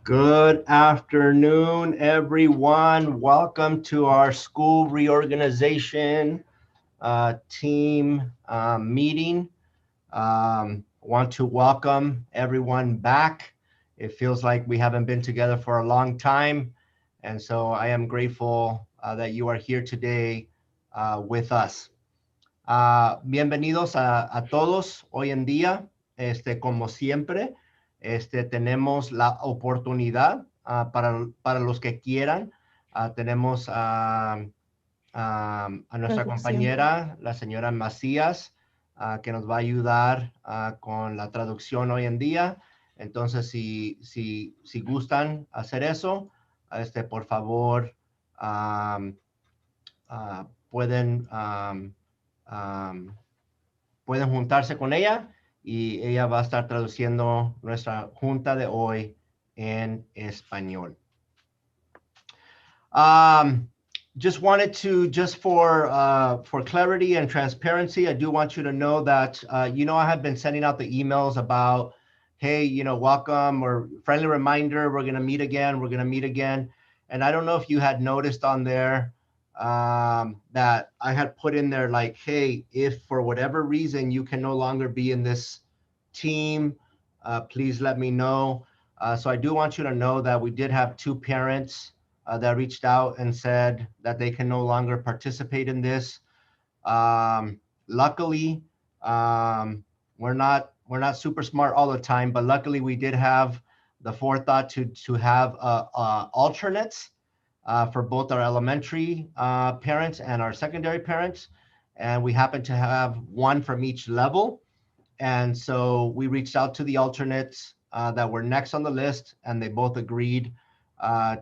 Good afternoon, everyone. Welcome to our school reorganization team meeting. Want to welcome everyone back. It feels like we haven't been together for a long time. And so I am grateful that you are here today with us. Bienvenidos a todos hoy en día. Como siempre, tenemos la oportunidad para los que quieran. Tenemos a nuestra compañera, la señora Macías, que nos va a ayudar con la traducción hoy en día. Entonces, si gustan hacer eso, por favor, pueden juntarse con ella y ella va a estar traduciendo nuestra junta de hoy en español. Just wanted to, for clarity and transparency, I do want you to know that, I have been sending out the emails about, hey, welcome or friendly reminder, we're going to meet again. And I don't know if you had noticed on there that I had put in there like, hey, if for whatever reason you can no longer be in this team, please let me know. So I do want you to know that we did have 2 parents that reached out and said that they can no longer participate in this. Luckily, we're not super smart all the time, but luckily we did have the forethought to have alternates for both our elementary parents and our secondary parents. And we happen to have one from each level. And so we reached out to the alternates that were next on the list, and they both agreed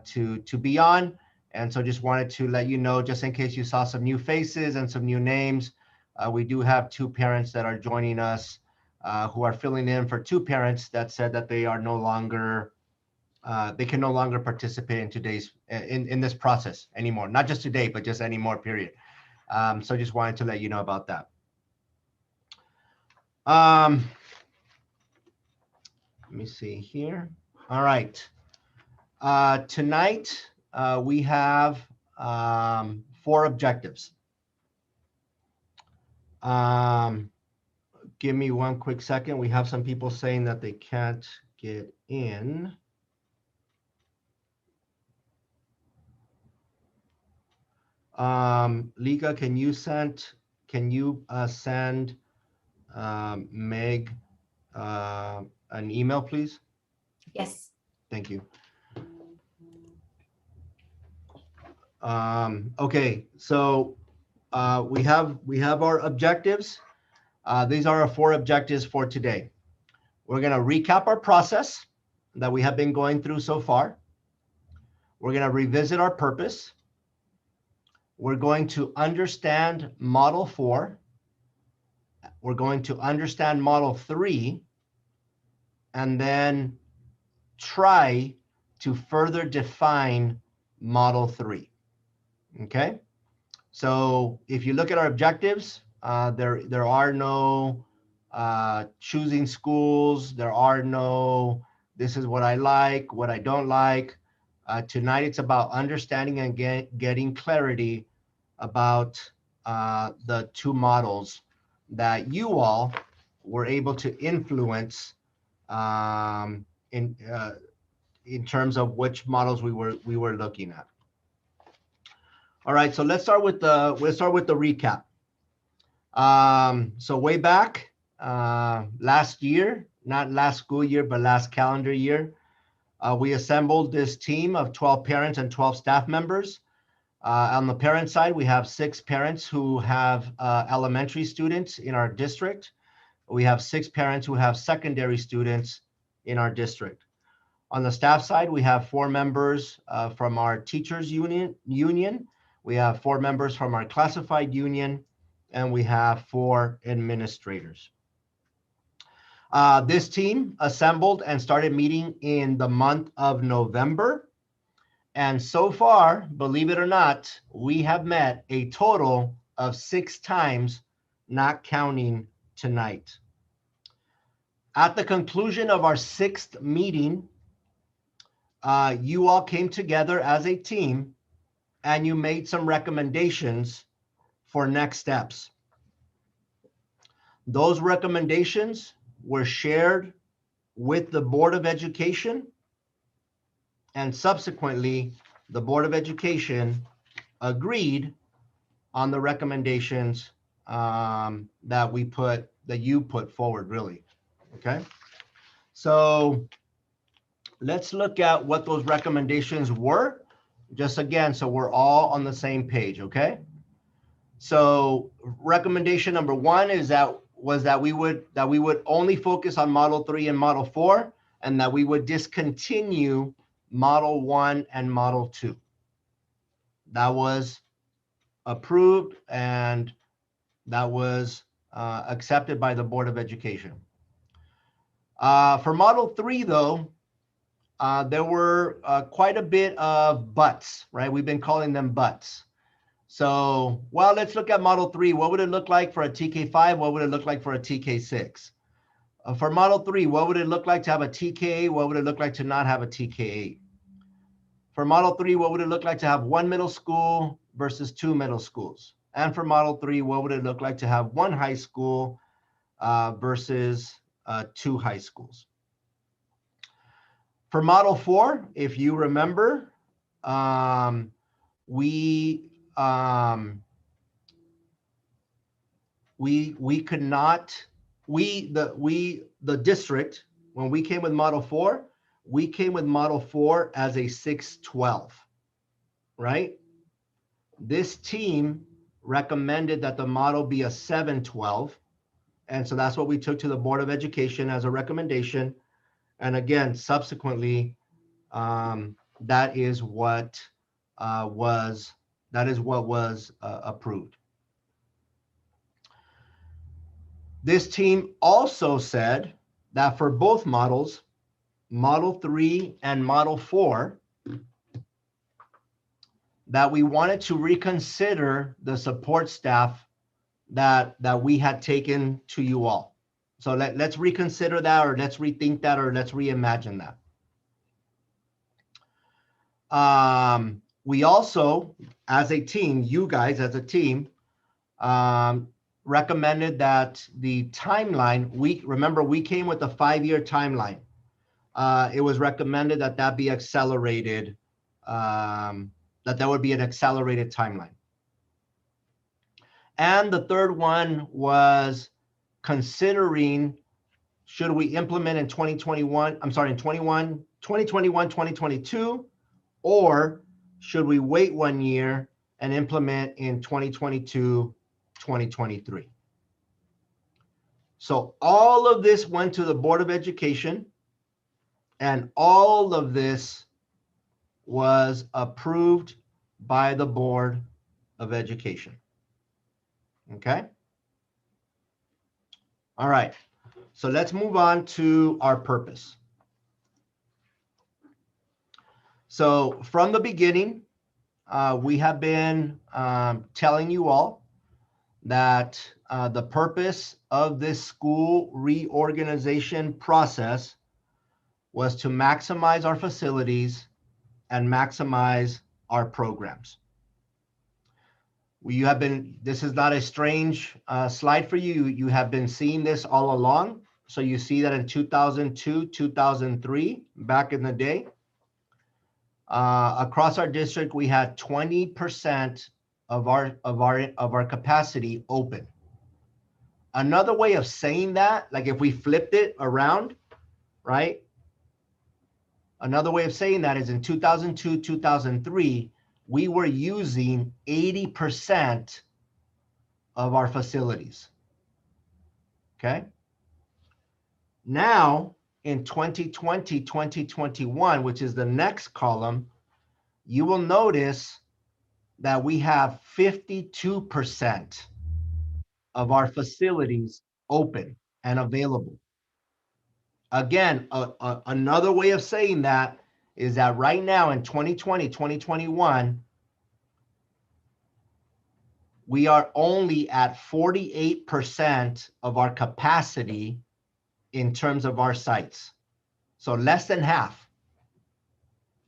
to be on. And so just wanted to let you know, just in case you saw some new faces and some new names, we do have 2 parents that are joining us who are filling in for 2 parents that said that they are no longer, they can no longer participate in today's, in this process anymore. Not just today, but just anymore, period. So just wanted to let you know about that. Let me see here. All right. Tonight, we have 4 objectives. Give me one quick second. We have some people saying that they can't get in. Lika, can you send Meg an email, please? Yes. Thank you. Okay, so we have our objectives. These are our 4 objectives for today. We're going to recap our process that we have been going through so far. We're going to revisit our purpose. We're going to understand Model 4. We're going to understand Model 3, and then try to further define Model 3. Okay? So if you look at our objectives, there are no choosing schools. There are no, this is what I like, what I don't like. Tonight, it's about understanding and getting clarity about the 2 models that you all were able to influence in terms of which models we were looking at. All right, so let's start with the recap. So way back last year, not last school year, but last calendar year, we assembled this team of 12 parents and 12 staff members. On the parent side, we have 6 parents who have elementary students in our district. We have 6 parents who have secondary students in our district. On the staff side, we have 4 members from our teachers union. We have 4 members from our classified union, and we have 4 administrators. This team assembled and started meeting in the month of November. And so far, believe it or not, we have met a total of 6 times, not counting tonight. At the conclusion of our 6th meeting, you all came together as a team and you made some recommendations for next steps. Those recommendations were shared with the Board of Education, and subsequently, the Board of Education agreed on the recommendations that you put forward, really. Okay, so let's look at what those recommendations were, just again, so we're all on the same page. Okay, so recommendation number 1 was that we would only focus on Model 3 and Model 4, and that we would discontinue Model 1 and Model 2. That was approved, and that was accepted by the Board of Education. For Model 3, though, there were quite a bit of buts, right? We've been calling them buts. So, well, let's look at Model 3. What would it look like for a TK5? What would it look like for a TK6? For Model 3, what would it look like to have a TK8? What would it look like to not have a TK8? For Model 3, what would it look like to have 1 middle school versus 2 middle schools? And for Model 3, what would it look like to have 1 high school versus 2 high schools? For Model 4, if you remember, we could not, the district, when we came with Model 4, we came with Model 4 as a 612, right? This team recommended that the model be a 712. And so that's what we took to the Board of Education as a recommendation. And again, subsequently, that is what was approved. This team also said that for both models, Model 3 and Model 4, that we wanted to reconsider the support staff that we had taken to you all. So let's reconsider that, or let's rethink that, or let's reimagine that. We also, as a team, you guys as a team, recommended that the timeline, remember we came with a 5-year timeline. It was recommended that that be accelerated, that would be an accelerated timeline. And the third one was considering, should we implement in 2021, 2022, or should we wait 1 year and implement in 2022, 2023? So all of this went to the Board of Education, and all of this was approved by the Board of Education. Okay? All right. So let's move on to our purpose. So from the beginning, we have been telling you all that the purpose of this school reorganization process was to maximize our facilities and maximize our programs. This is not a strange slide for you. You have been seeing this all along. So you see that in 2002, 2003, back in the day, across our district, we had 20% of our capacity open. Another way of saying that, like if we flipped it around, right? Another way of saying that is in 2002, 2003, we were using 80% of our facilities. Okay. Now, in 2020, 2021, which is the next column, you will notice that we have 52% of our facilities open and available. Again, another way of saying that is that right now in 2020, 2021, we are only at 48% of our capacity in terms of our sites. So less than half.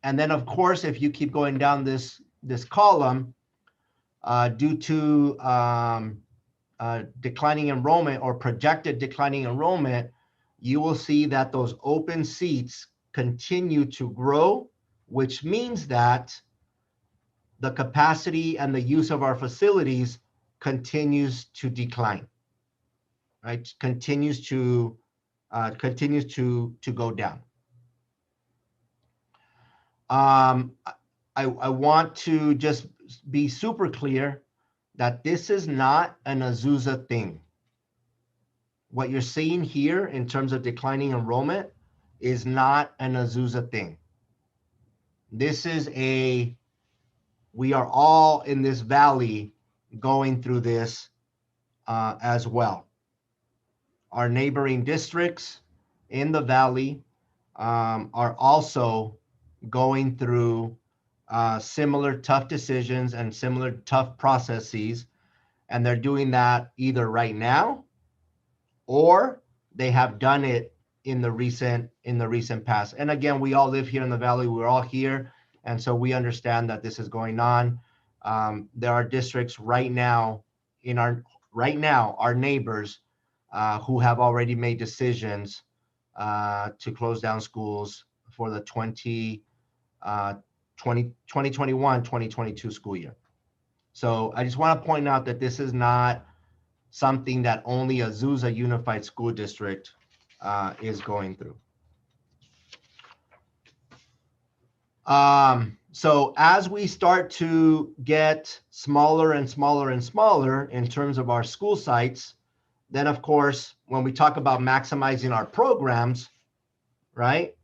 And then of course, if you keep going down this column, due to declining enrollment or projected declining enrollment, you will see that those open seats continue to grow, which means that the capacity and the use of our facilities continues to decline, right? Continues to go down. I want to just be super clear that this is not an Azusa thing. What you're seeing here in terms of declining enrollment is not an Azusa thing. This is we are all in this valley going through this as well. Our neighboring districts in the valley are also going through similar tough decisions and similar tough processes, and they're doing that either right now or they have done it in the recent past. And again, we all live here in the valley. We're all here, and so we understand that this is going on. There are districts right now our neighbors who have already made decisions to close down schools for the 2021-2022 school year. So I just want to point out that this is not something that only Azusa Unified School District is going through. So as we start to get smaller and smaller and smaller in terms of our school sites, then of course, when we talk about maximizing our programs, right,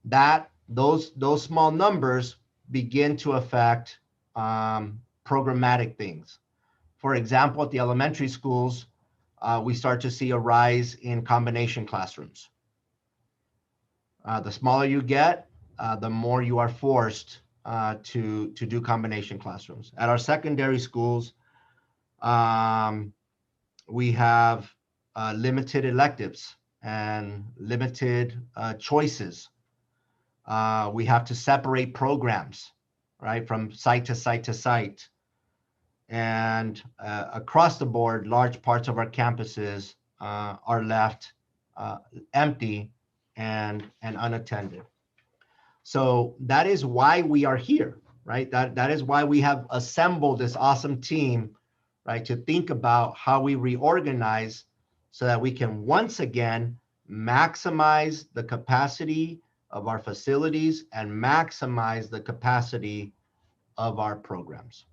that those small numbers begin to affect programmatic things. For example, at the elementary schools, we start to see a rise in combination classrooms. The smaller you get, the more you are forced to do combination classrooms. At our secondary schools, we have limited electives and limited choices. We have to separate programs, right, from site to site to site. And across the board, large parts of our campuses are left empty and unattended. So that is why we are here, right? That is why we have assembled this awesome team, right, to think about how we reorganize so that we can once again maximize the capacity of our facilities and maximize the capacity of our programs.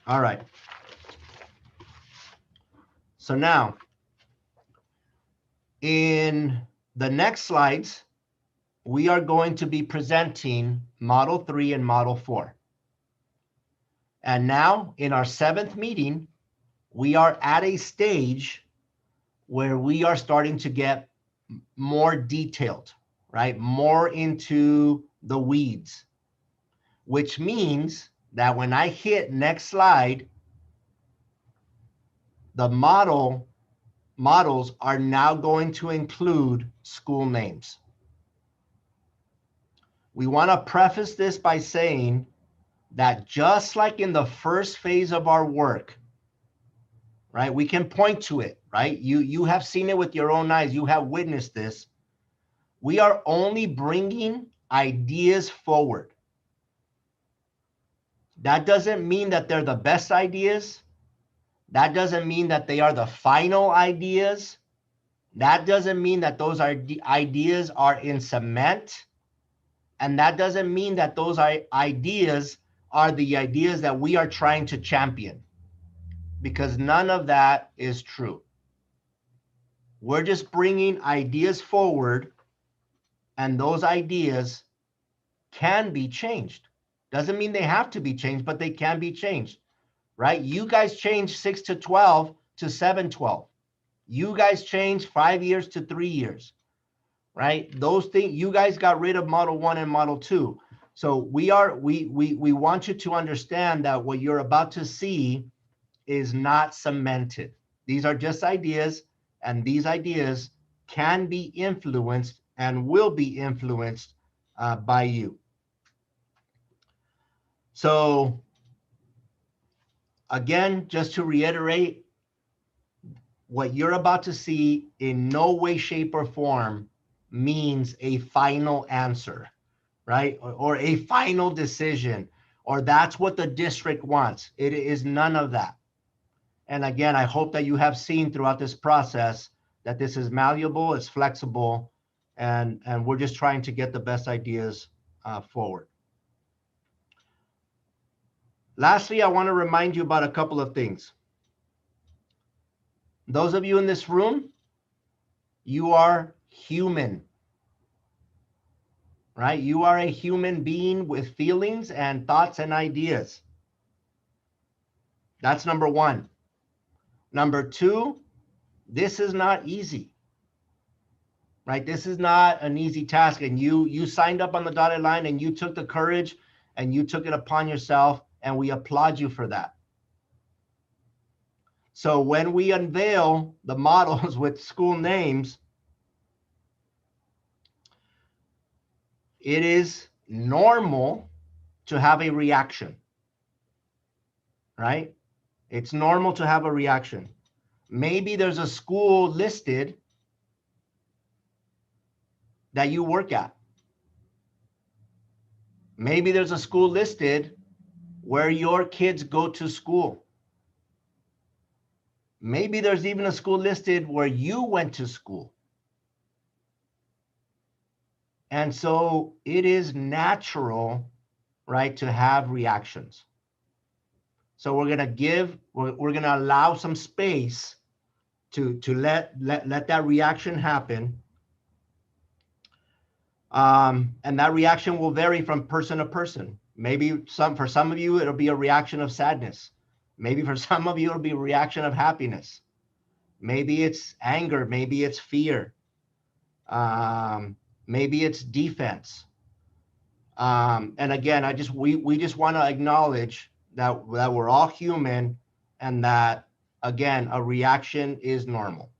All right. So now, in the next slides, we are going to be presenting Model 3 and Model 4. And now, in our 7th meeting, we are at a stage where we are starting to get more detailed, right? More into the weeds, which means that when I hit next slide, the models are now going to include school names. We want to preface this by saying that just like in the first phase of our work, right, we can point to it, right? You have seen it with your own eyes. You have witnessed this. We are only bringing ideas forward. That doesn't mean that they're the best ideas. That doesn't mean that they are the final ideas. That doesn't mean that those ideas are in cement. And that doesn't mean that those ideas are the ideas that we are trying to champion, because none of that is true. We're just bringing ideas forward, and those ideas can be changed. Doesn't mean they have to be changed, but they can be changed, right? You guys changed 6 to 12 to 712. You guys changed 5 years to 3 years, right? Those things, you guys got rid of Model 1 and Model 2. So we want you to understand that what you're about to see is not cemented. These are just ideas, and these ideas can be influenced and will be influenced by you. So again, just to reiterate, what you're about to see in no way, shape, or form means a final answer, right? Or a final decision, or that's what the district wants. It is none of that. And again, I hope that you have seen throughout this process that this is malleable, it's flexible, and we're just trying to get the best ideas forward. Lastly, I want to remind you about a couple of things. Those of you in this room, you are human, right? You are a human being with feelings and thoughts and ideas. That's number one. Number two, this is not easy, right? This is not an easy task. And you signed up on the dotted line, and you took the courage and you took it upon yourself, and we applaud you for that. So when we unveil the models with school names, it is normal to have a reaction, right? It's normal to have a reaction. Maybe there's a school listed that you work at. Maybe there's a school listed where your kids go to school. Maybe there's even a school listed where you went to school. And so it is natural, right, to have reactions. So we're going to allow some space to let that reaction happen. And that reaction will vary from person to person. Maybe for some of you, it'll be a reaction of sadness. Maybe for some of you, it'll be a reaction of happiness. Maybe it's anger. Maybe it's fear. Maybe it's defense. And again, we just want to acknowledge that we're all human, and that, again, a reaction is normal.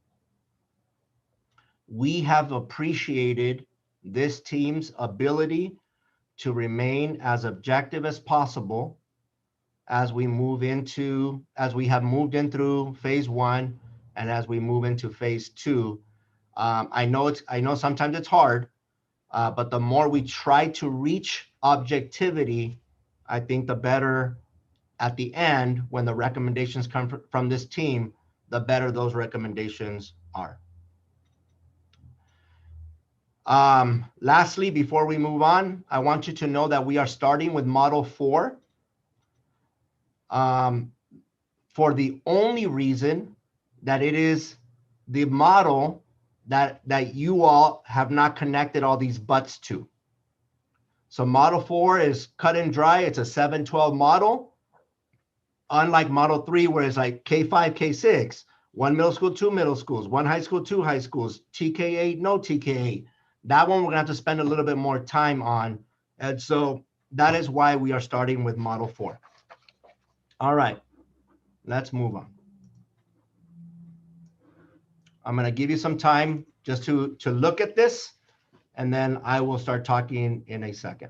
We have appreciated this team's ability to remain as objective as possible as we have moved in through phase one, and as we move into phase two. I know sometimes it's hard, but the more we try to reach objectivity, I think the better at the end, when the recommendations come from this team, the better those recommendations are. Lastly, before we move on, I want you to know that we are starting with Model 4 for the only reason that it is the model that you all have not connected all these buts to. So Model 4 is cut and dry. It's a 712 model. Unlike Model 3, where it's like K5, K6, one middle school, two middle schools, one high school, two high schools, TK8, no TK8. That one we're going to have to spend a little bit more time on. And so that is why we are starting with Model 4. All right, let's move on. I'm going to give you some time just to look at this, and then I will start talking in a second.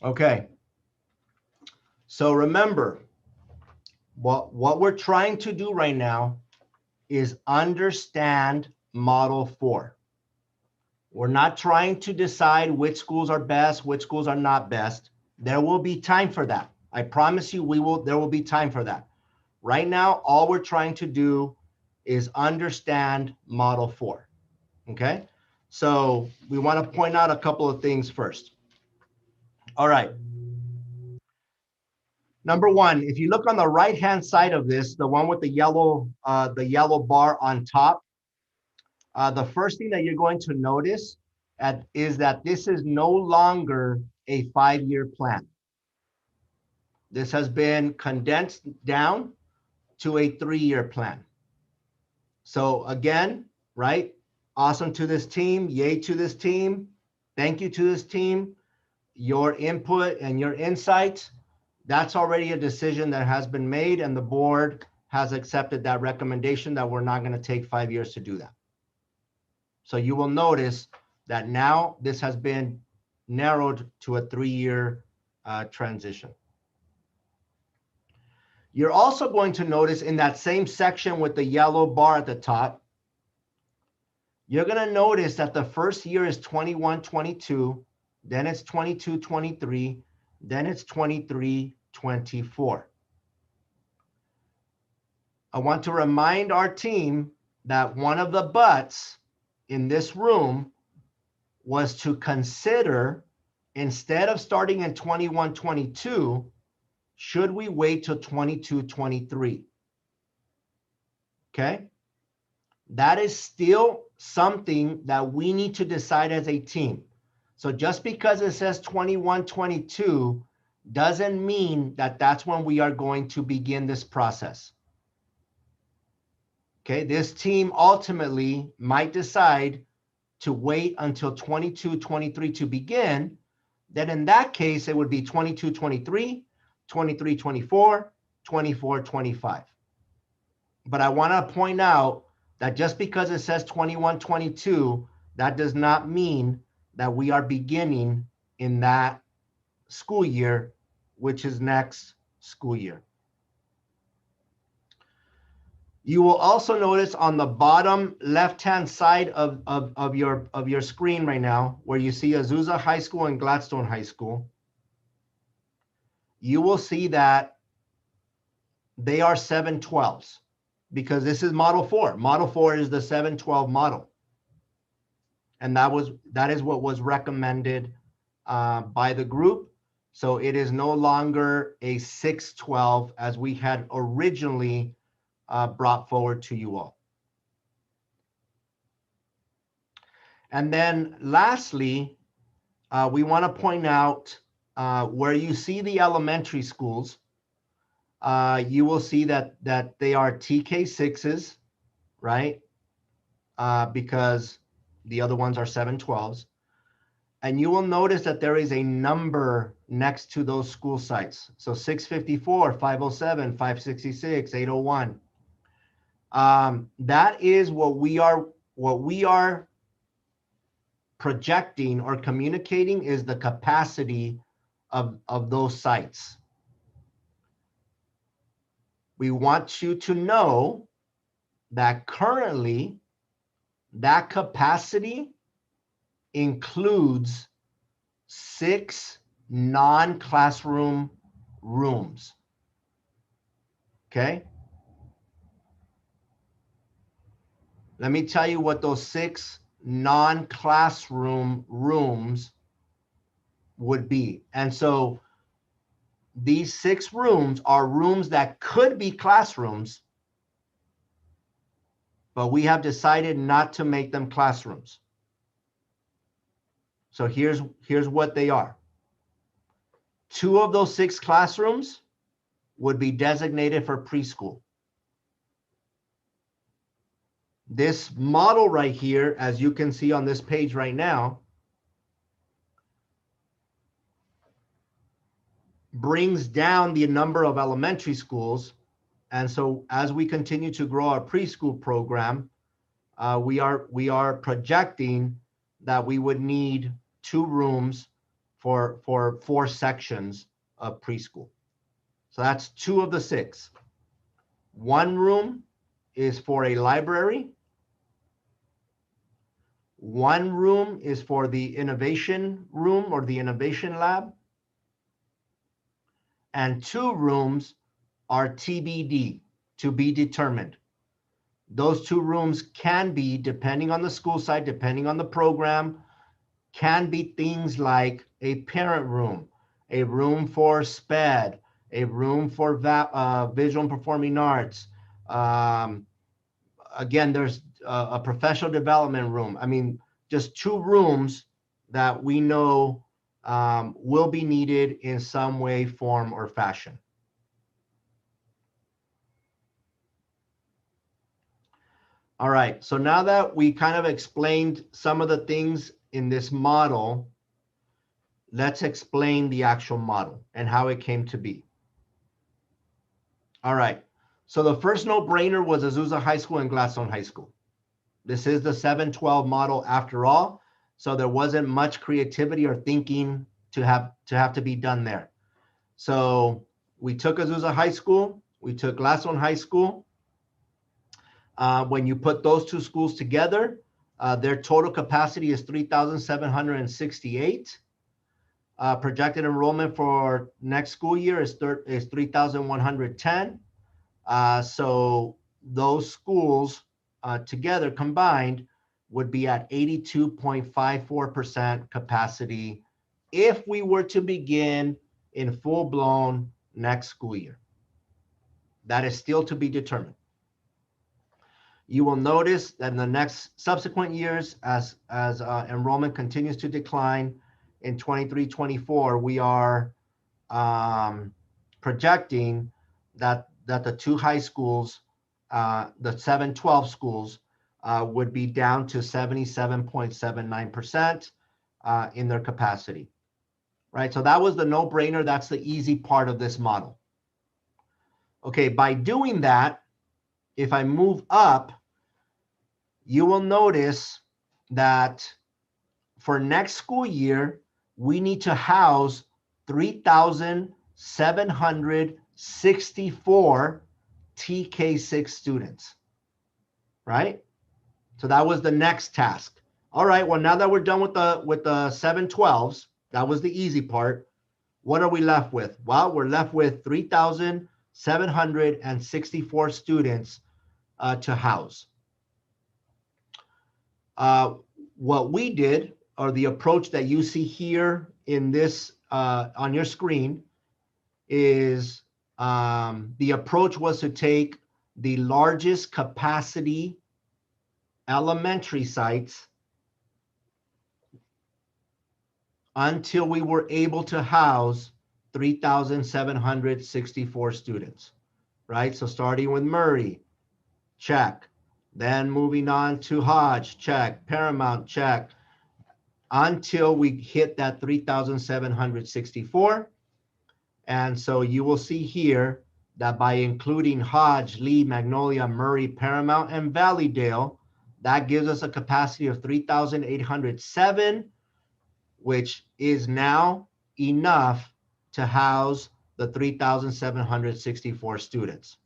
Okay. So remember, what we're trying to do right now is understand Model 4. We're not trying to decide which schools are best, which schools are not best. There will be time for that. I promise you there will be time for that. Right now, all we're trying to do is understand Model 4, okay? So we want to point out a couple of things first. All right. Number one, if you look on the right-hand side of this, the one with the yellow bar on top, the first thing that you're going to notice is that this is no longer a 5-year plan. This has been condensed down to a 3-year plan. So again, right? Awesome to this team, yay to this team, thank you to this team. Your input and your insights, that's already a decision that has been made, and the board has accepted that recommendation that we're not going to take 5 years to do that. So you will notice that now this has been narrowed to a 3-year transition. You're also going to notice in that same section with the yellow bar at the top, you're going to notice that the first year is 21-22, then it's 22-23, then it's 23-24. I want to remind our team that one of the buts in this room was to consider, instead of starting in 21-22, should we wait till 22-23? Okay? That is still something that we need to decide as a team. So just because it says 21-22 doesn't mean that that's when we are going to begin this process. Okay, this team ultimately might decide to wait until 22-23 to begin. Then in that case, it would be 22-23, 23-24, 24-25. But I want to point out that just because it says 21-22, that does not mean that we are beginning in that school year, which is next school year. You will also notice on the bottom left-hand side of your screen right now, where you see Azusa High School and Gladstone High School, you will see that they are 712s because this is Model 4. Model 4 is the 712 model. And that is what was recommended by the group. So it is no longer a 612 as we had originally brought forward to you all. And then lastly, we want to point out where you see the elementary schools, you will see that they are TK6s, right? Because the other ones are 712s. And you will notice that there is a number next to those school sites. So 654, 507, 566, 801. That is what we are projecting or communicating is the capacity of those sites. We want you to know that currently that capacity includes 6 non-classroom rooms. Okay? Let me tell you what those 6 non-classroom rooms would be. And so these 6 rooms are rooms that could be classrooms, but we have decided not to make them classrooms. So here's what they are. 2 of those 6 classrooms would be designated for preschool. This model right here, as you can see on this page right now, brings down the number of elementary schools. And so as we continue to grow our preschool program, we are projecting that we would need 2 rooms for 4 sections of preschool. So that's 2 of the 6. 1 room is for a library. 1 room is for the innovation room or the innovation lab. And 2 rooms are TBD, to be determined. Those 2 rooms can be, depending on the school site, depending on the program, can be things like a parent room, a room for SPED, a room for visual and performing arts. Again, there's a professional development room. I mean, just 2 rooms that we know will be needed in some way, form, or fashion. All right, so now that we kind of explained some of the things in this model, let's explain the actual model and how it came to be. All right, so the first no-brainer was Azusa High School and Gladstone High School. This is the 712 model after all, so there wasn't much creativity or thinking to have to be done there. So we took Azusa High School, we took Gladstone High School. When you put those 2 schools together, their total capacity is 3,768. Projected enrollment for next school year is 3,110. So those schools together combined would be at 82.54% capacity if we were to begin in full-blown next school year. That is still to be determined. You will notice that in the next subsequent years, as enrollment continues to decline in 23-24, we are projecting that the 2 high schools, the 712 schools, would be down to 77.79% in their capacity, right? So that was the no-brainer. That's the easy part of this model. Okay, by doing that, if I move up, you will notice that for next school year, we need to house 3,764 TK6 students, right? So that was the next task. All right, well, now that we're done with the 712s, that was the easy part. What are we left with? Well, we're left with 3,764 students to house. What we did, or the approach that you see here in this on your screen, is the approach was to take the largest capacity elementary sites until we were able to house 3,764 students, right? So starting with Murray, check. Then moving on to Hodge, check. Paramount, check. Until we hit that 3,764. And so you will see here that by including Hodge, Lee, Magnolia, Murray, Paramount, and Valleydale, that gives us a capacity of 3,807, which is now enough to house the 3,764 students.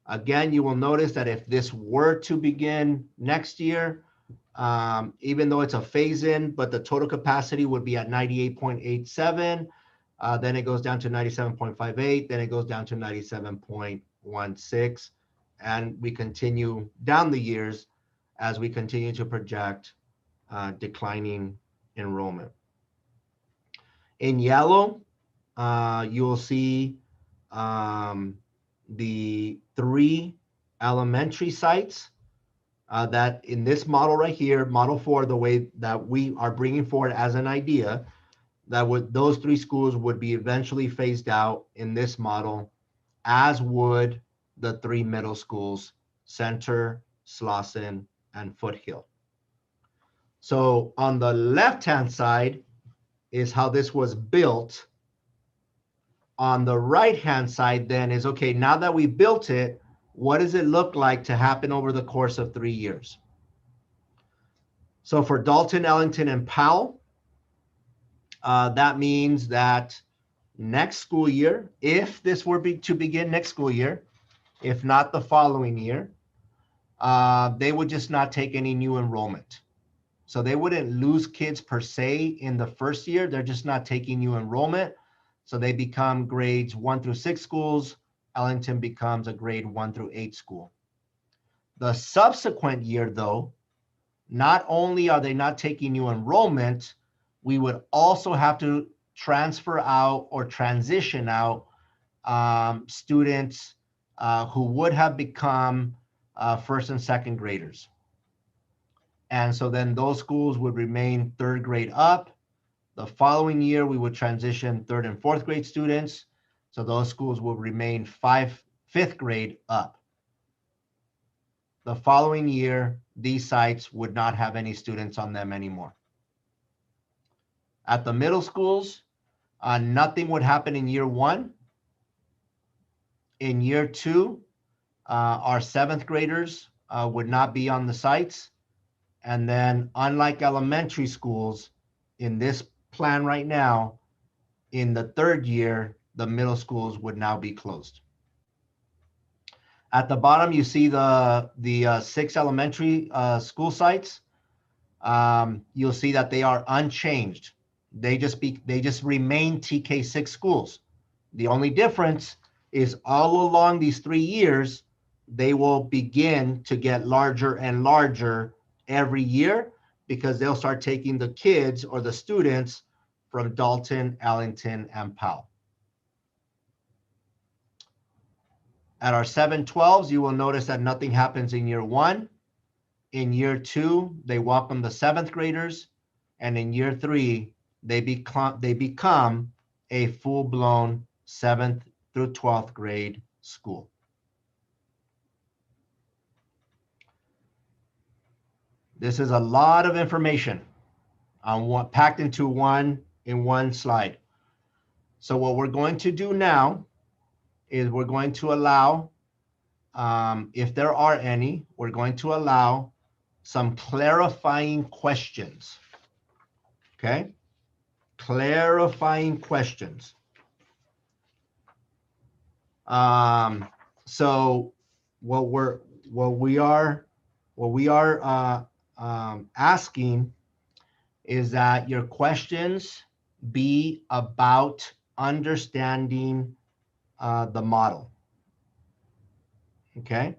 Again, you will notice that if this were to begin next year, even though it's a phase-in, but the total capacity would be at 98.87, then it goes down to 97.58, then it goes down to 97.16, and we continue down the years as we continue to project declining enrollment. In yellow, you will see the 3 elementary sites that in this model right here, model 4, the way that we are bringing forward as an idea, that those 3 schools would be eventually phased out in this model, as would the 3 middle schools, Center, Slauson, and Foothill. So on the left-hand side is how this was built. On the right-hand side then is, okay, now that we built it, what does it look like to happen over the course of 3 years? So for Dalton, Ellington, and Powell, That means that next school year, if this were to begin next school year, if not the following year, they would just not take any new enrollment. So they wouldn't lose kids per se in the first year. They're just not taking new enrollment. So they become grades 1 through 6 schools. Ellington becomes a grade 1 through 8 school. The subsequent year, though, not only are they not taking new enrollment, we would also have to transfer out or transition out students who would have become first and second graders. And so then those schools would remain third grade up. The following year, we would transition third and fourth grade students. So those schools will remain fifth grade up. The following year, these sites would not have any students on them anymore. At the middle schools, nothing would happen in year 1. In year 2, our 7th graders would not be on the sites. And then, unlike elementary schools, in this plan right now, in the 3rd year, the middle schools would now be closed. At the bottom, you see the 6 elementary school sites. You'll see that they are unchanged. They just remain TK6 schools. The only difference is all along these 3 years, they will begin to get larger and larger every year because they'll start taking the kids or the students from Dalton, Ellington, and Powell. At our 712s, you will notice that nothing happens in year 1. In year 2, they welcome the 7th graders. And in year 3, they become a full-blown 7th through 12th grade school. This is a lot of information on what packed into one slide. So what we're going to do now is we're going to allow, if there are any, we're going to allow some clarifying questions. Okay? Clarifying questions. So what we are asking is that your questions be about understanding the model. Okay.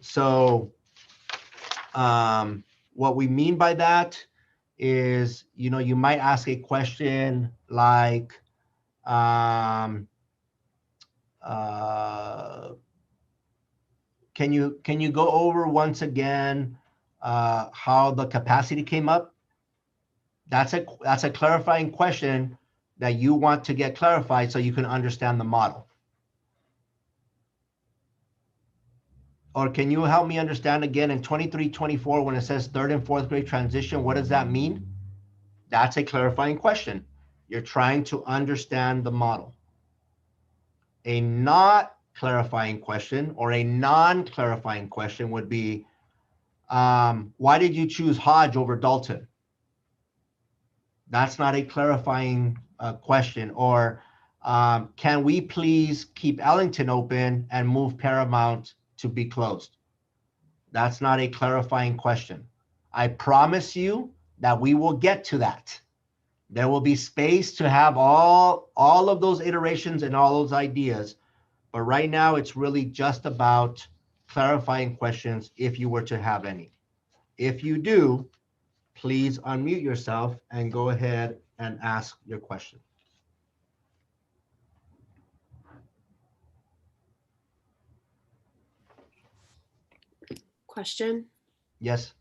So what we mean by that is, you might ask a question like, can you go over once again how the capacity came up? That's a clarifying question that you want to get clarified so you can understand the model. Or can you help me understand again in 23-24 when it says 3rd and 4th grade transition, what does that mean? That's a clarifying question. You're trying to understand the model. A not clarifying question or a non-clarifying question would be, why did you choose Hodge over Dalton? That's not a clarifying question. Or can we please keep Ellington open and move Paramount to be closed? That's not a clarifying question. I promise you that we will get to that. There will be space to have all of those iterations and all those ideas. But right now, it's really just about clarifying questions if you were to have any. If you do, please unmute yourself and go ahead and ask your question. Question? Yes.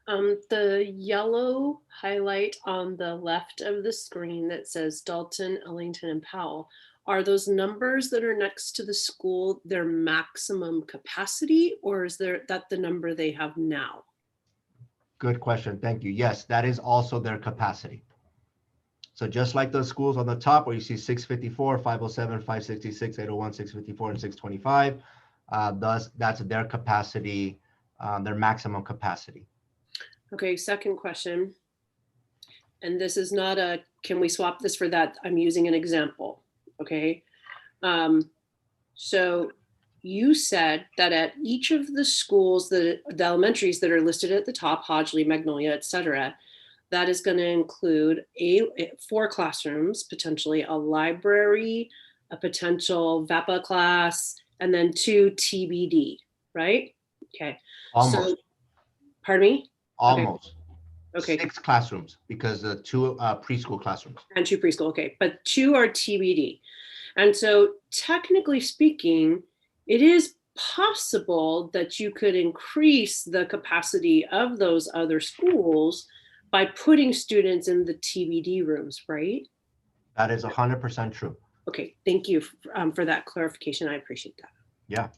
The yellow highlight on the left of the screen that says Dalton, Ellington, and Powell, are those numbers that are next to the school their maximum capacity, or is that the number they have now? Good question. Thank you. Yes, that is also their capacity. So just like those schools on the top where you see 654, 507, 566, 801, 654, and 625, that's their capacity, their maximum capacity. Okay, second question. and this is not a, can we swap this for that? I'm using an example, okay? So you said that at each of the schools, the elementaries that are listed at the top, Hodgley, Magnolia, et cetera, that is going to include 4 classrooms, potentially a library, a potential VEPA class, and then 2 TBD, right? Okay. Almost. So, pardon me? Almost. Okay. 6 classrooms because the 2 preschool classrooms. And 2 preschool, okay. But 2 are TBD. And so technically speaking, it is possible that you could increase the capacity of those other schools by putting students in the TBD rooms, right? That is 100% true. Okay, thank you for that clarification. I appreciate that. Yeah.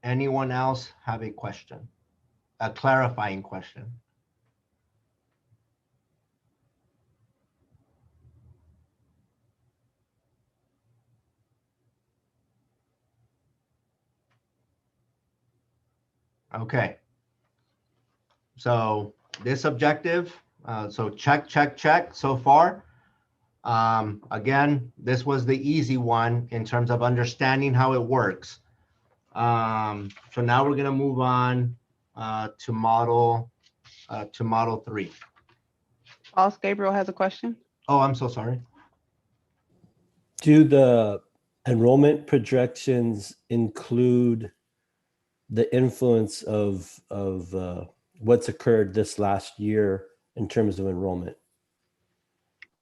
Anyone else have a question? A clarifying question? Okay. So this objective, so check, check, check so far. Again, this was the easy one in terms of understanding how it works. So now we're going to move on to model 3. Boss Gabriel has a question. Oh, I'm so sorry. Do the enrollment projections include the influence of what's occurred this last year in terms of enrollment?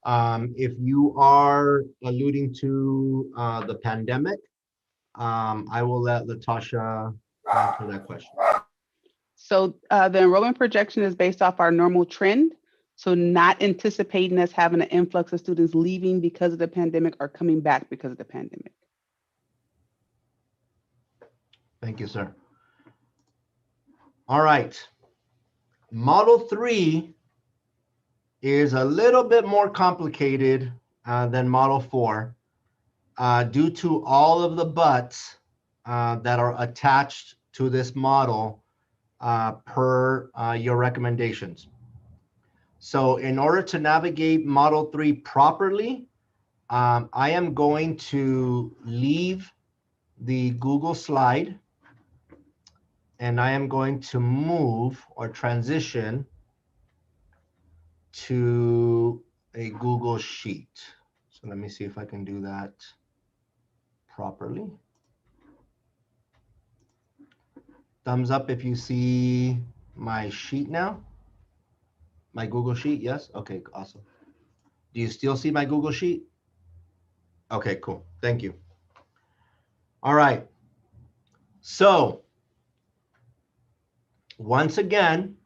If you are alluding to the pandemic, I will let Latasha answer that question. So the enrollment projection is based off our normal trend. So not anticipating us having an influx of students leaving because of the pandemic or coming back because of the pandemic. Thank you, sir. All right. Model 3 is a little bit more complicated than Model 4 due to all of the buts that are attached to this model per your recommendations. So in order to navigate Model 3 properly, I am going to leave the Google slide and I am going to move or transition to a Google Sheet. So let me see if I can do that properly. Thumbs up if you see my sheet now. My Google Sheet, yes? Okay, awesome. Do you still see my Google Sheet? Okay, cool. Thank you. All right. So once again,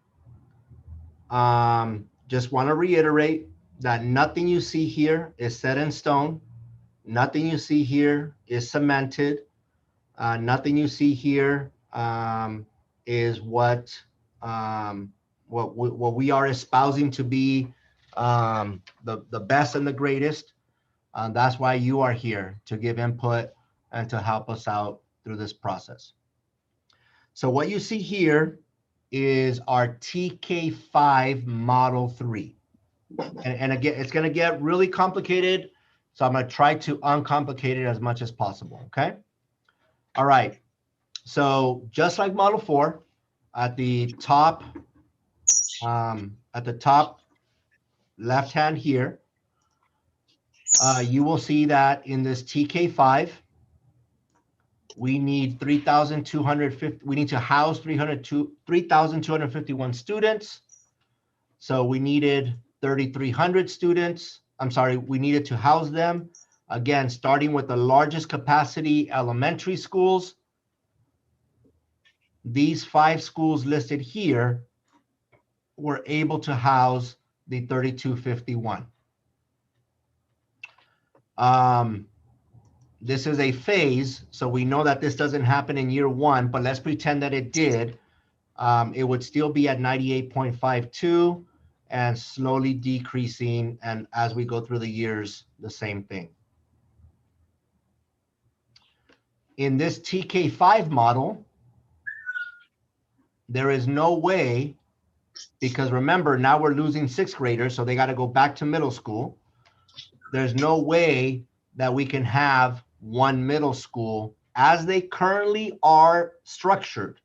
just want to reiterate that nothing you see here is set in stone. Nothing you see here is cemented. Nothing you see here is what we are espousing to be the best and the greatest. That's why you are here, to give input and to help us out through this process. So what you see here is our TK5 Model 3. And again, it's going to get really complicated. So I'm going to try to uncomplicate it as much as possible. Okay. All right. So just like Model 4, at the top left hand here, you will see that in this TK5, we need 3,250. We need to house 3,251 students. So we needed 3,300 students. I'm sorry, we needed to house them. Again, starting with the largest capacity elementary schools. These 5 schools listed here were able to house the 3,251. This is a phase, so we know that this doesn't happen in year 1, but let's pretend that it did. It would still be at 98.52 and slowly decreasing, and as we go through the years, the same thing. In this TK5 model, there is no way because remember, now we're losing sixth graders, so they got to go back to middle school. There's no way that we can have one middle school as they currently are structured.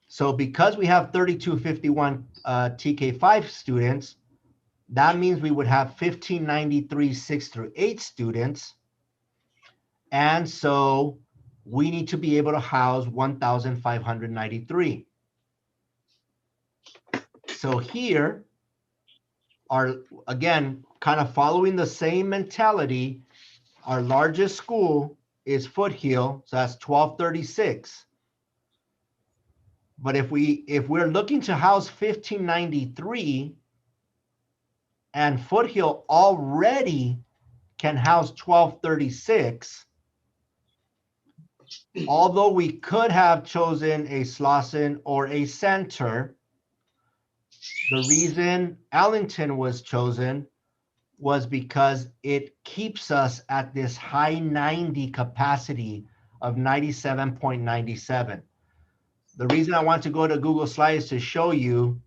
So because we have 3251 TK5 students, that means we would have 1593 6 through 8 students. And so we need to be able to house 1,593. So here are, again, kind of following the same mentality. Our largest school is Foothill, so that's 1236. But if we're looking to house 1593, and Foothill already can house 1236, although we could have chosen a Slauson or a Center, the reason Allington was chosen was because it keeps us at this high 90 capacity of 97.97. The reason I want to go to Google Slides to show you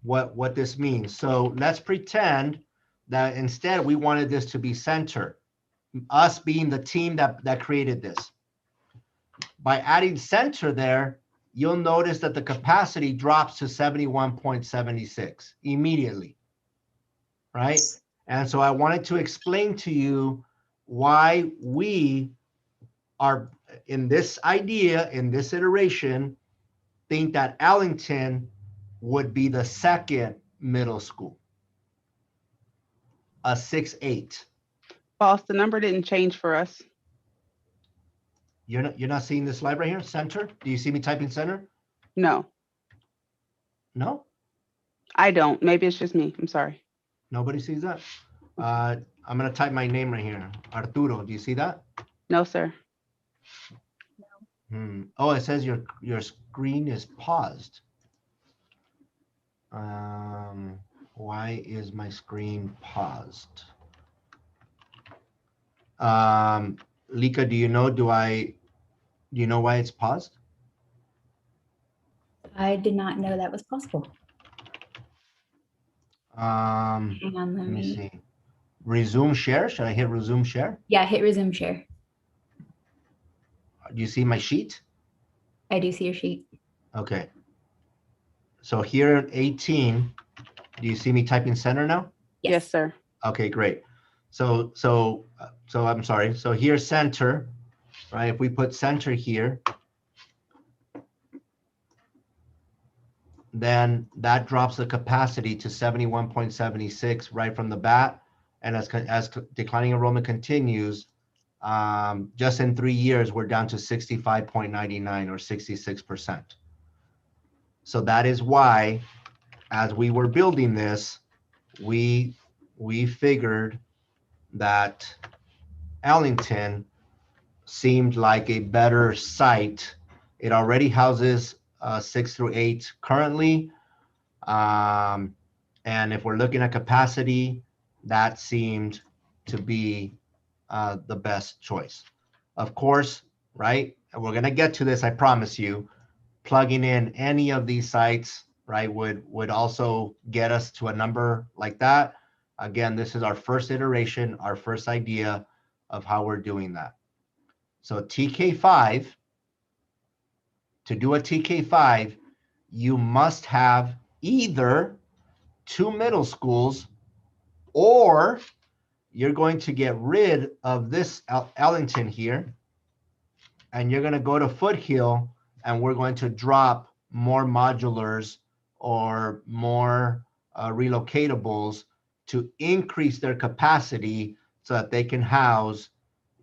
what this means. So let's pretend that instead we wanted this to be Center, us being the team that created this. By adding Center there, you'll notice that the capacity drops to 71.76 immediately, right? And so I wanted to explain to you why we are in this idea, in this iteration, think that Allington would be the second middle school, a 6-8. Boss, the number didn't change for us. You're not seeing this slide right here, Center? Do you see me typing Center? No, No? I don't. Maybe it's just me. I'm sorry. Nobody sees that? I'm gonna type my name right here, Arturo. Do you see that? No, sir. Oh, it says your screen is paused. Why is my screen paused? Lika, do you know why it's paused? I did not know that was possible. Hang on, Let me see. Resume share. Should I hit resume share? Yeah, hit resume share. Do you see my sheet? I do see your sheet. Okay. So here at 18, do you see me typing Center now? Yes, sir. Okay, great. So I'm sorry. So here's Center, right? If we put Center here, then that drops the capacity to 71.76 right from the bat. And as declining enrollment continues, just in 3 years, we're down to 65.99 or 66%. So that is why, as we were building this, we figured that Allington seemed like a better site. It already houses 6 through 8 currently. And if we're looking at capacity, that seemed to be the best choice. Of course, right? And we're gonna get to this, I promise you. Plugging in any of these sites, right, would also get us to a number like that. Again, this is our first iteration, our first idea of how we're doing that. So TK5, to do a TK5, you must have either 2 middle schools, or you're going to get rid of this Allington here, and you're going to go to Foothill, and we're going to drop more modulars or more relocatables to increase their capacity so that they can house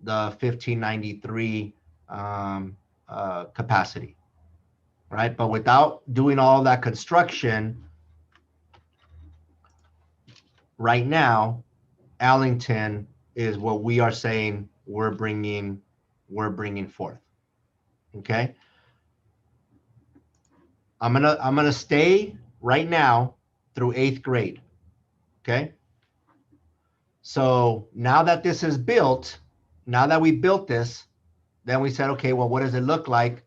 the 1593 capacity, right? But without doing all that construction, right now, Allington is what we are saying we're bringing forth. Okay. I'm gonna stay right now through 8th grade. Okay. So now that this is built, now that we built this, then we said, okay, well, what does it look like?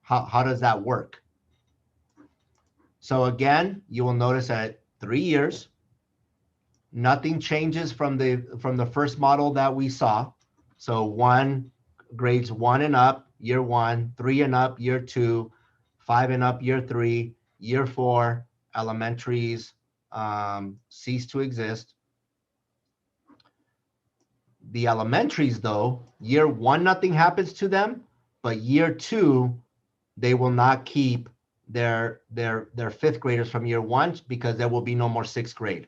How does that work? So again, you will notice at 3 years, nothing changes from the first model that we saw. So grades 1 and up, year 1, 3 and up, year 2, 5 and up, year 3, year 4, elementaries cease to exist. The elementaries, though, year 1, nothing happens to them, but year 2, they will not keep their 5th graders from year 1 because there will be no more 6th grade.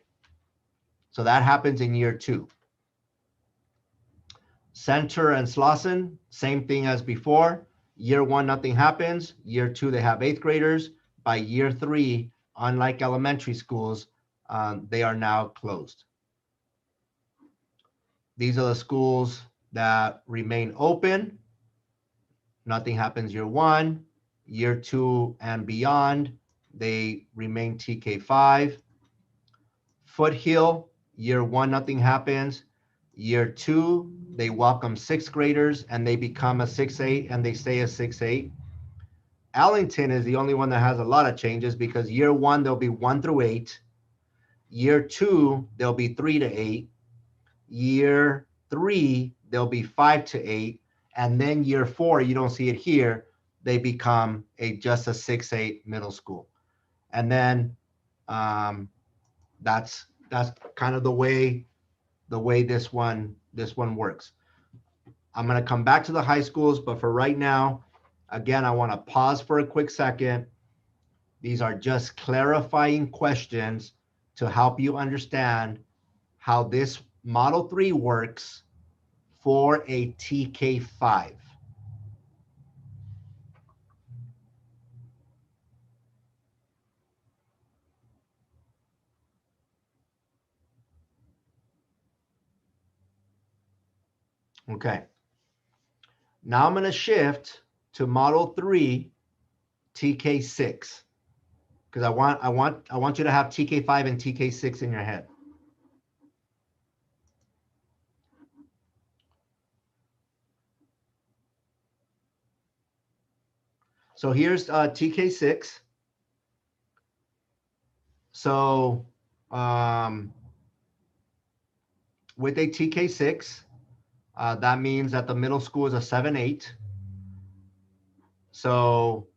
So that happens in year 2. Center and Slauson, same thing as before. Year 1, nothing happens. Year 2, they have 8th graders. By year 3, unlike elementary schools, they are now closed. These are the schools that remain open. Nothing happens year 1. Year 2 and beyond, they remain TK5. Foothill, year 1, nothing happens. Year 2, they welcome 6th graders and they become a 6-8 and they stay a 6-8. Allington is the only one that has a lot of changes because year 1, there'll be 1 through 8. Year 2, there'll be 3 to 8. Year 3, there'll be 5 to 8. And then year 4, you don't see it here, they become just a 6-8 middle school. And then that's kind of the way this one works. I'm going to come back to the high schools, but for right now, again, I want to pause for a quick second. These are just clarifying questions to help you understand how this Model 3 works for a TK5. Okay. Now I'm going to shift to Model 3 TK6 because I want you to have TK5 and TK6 in your head. So here's TK6. So with a TK6, that means that the middle school is a 7-8. So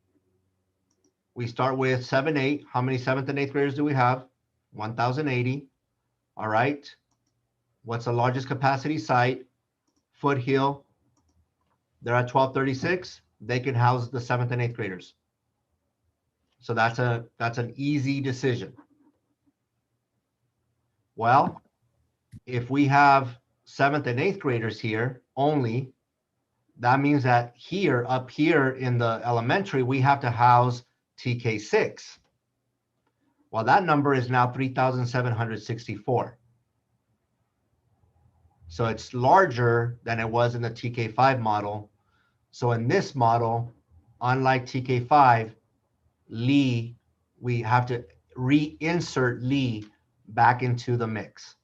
we start with 7-8. How many 7th and 8th graders do we have? 1,080. All right. What's the largest capacity site? Foothill. They're at 1236. They can house the 7th and 8th graders. So that's an easy decision. Well, if we have 7th and 8th graders here only, that means that up here in the elementary, we have to house TK6. Well, that number is now 3,764. So it's larger than it was in the TK5 model. So in this model, unlike TK5, Lee, we have to reinsert Lee back into the mix.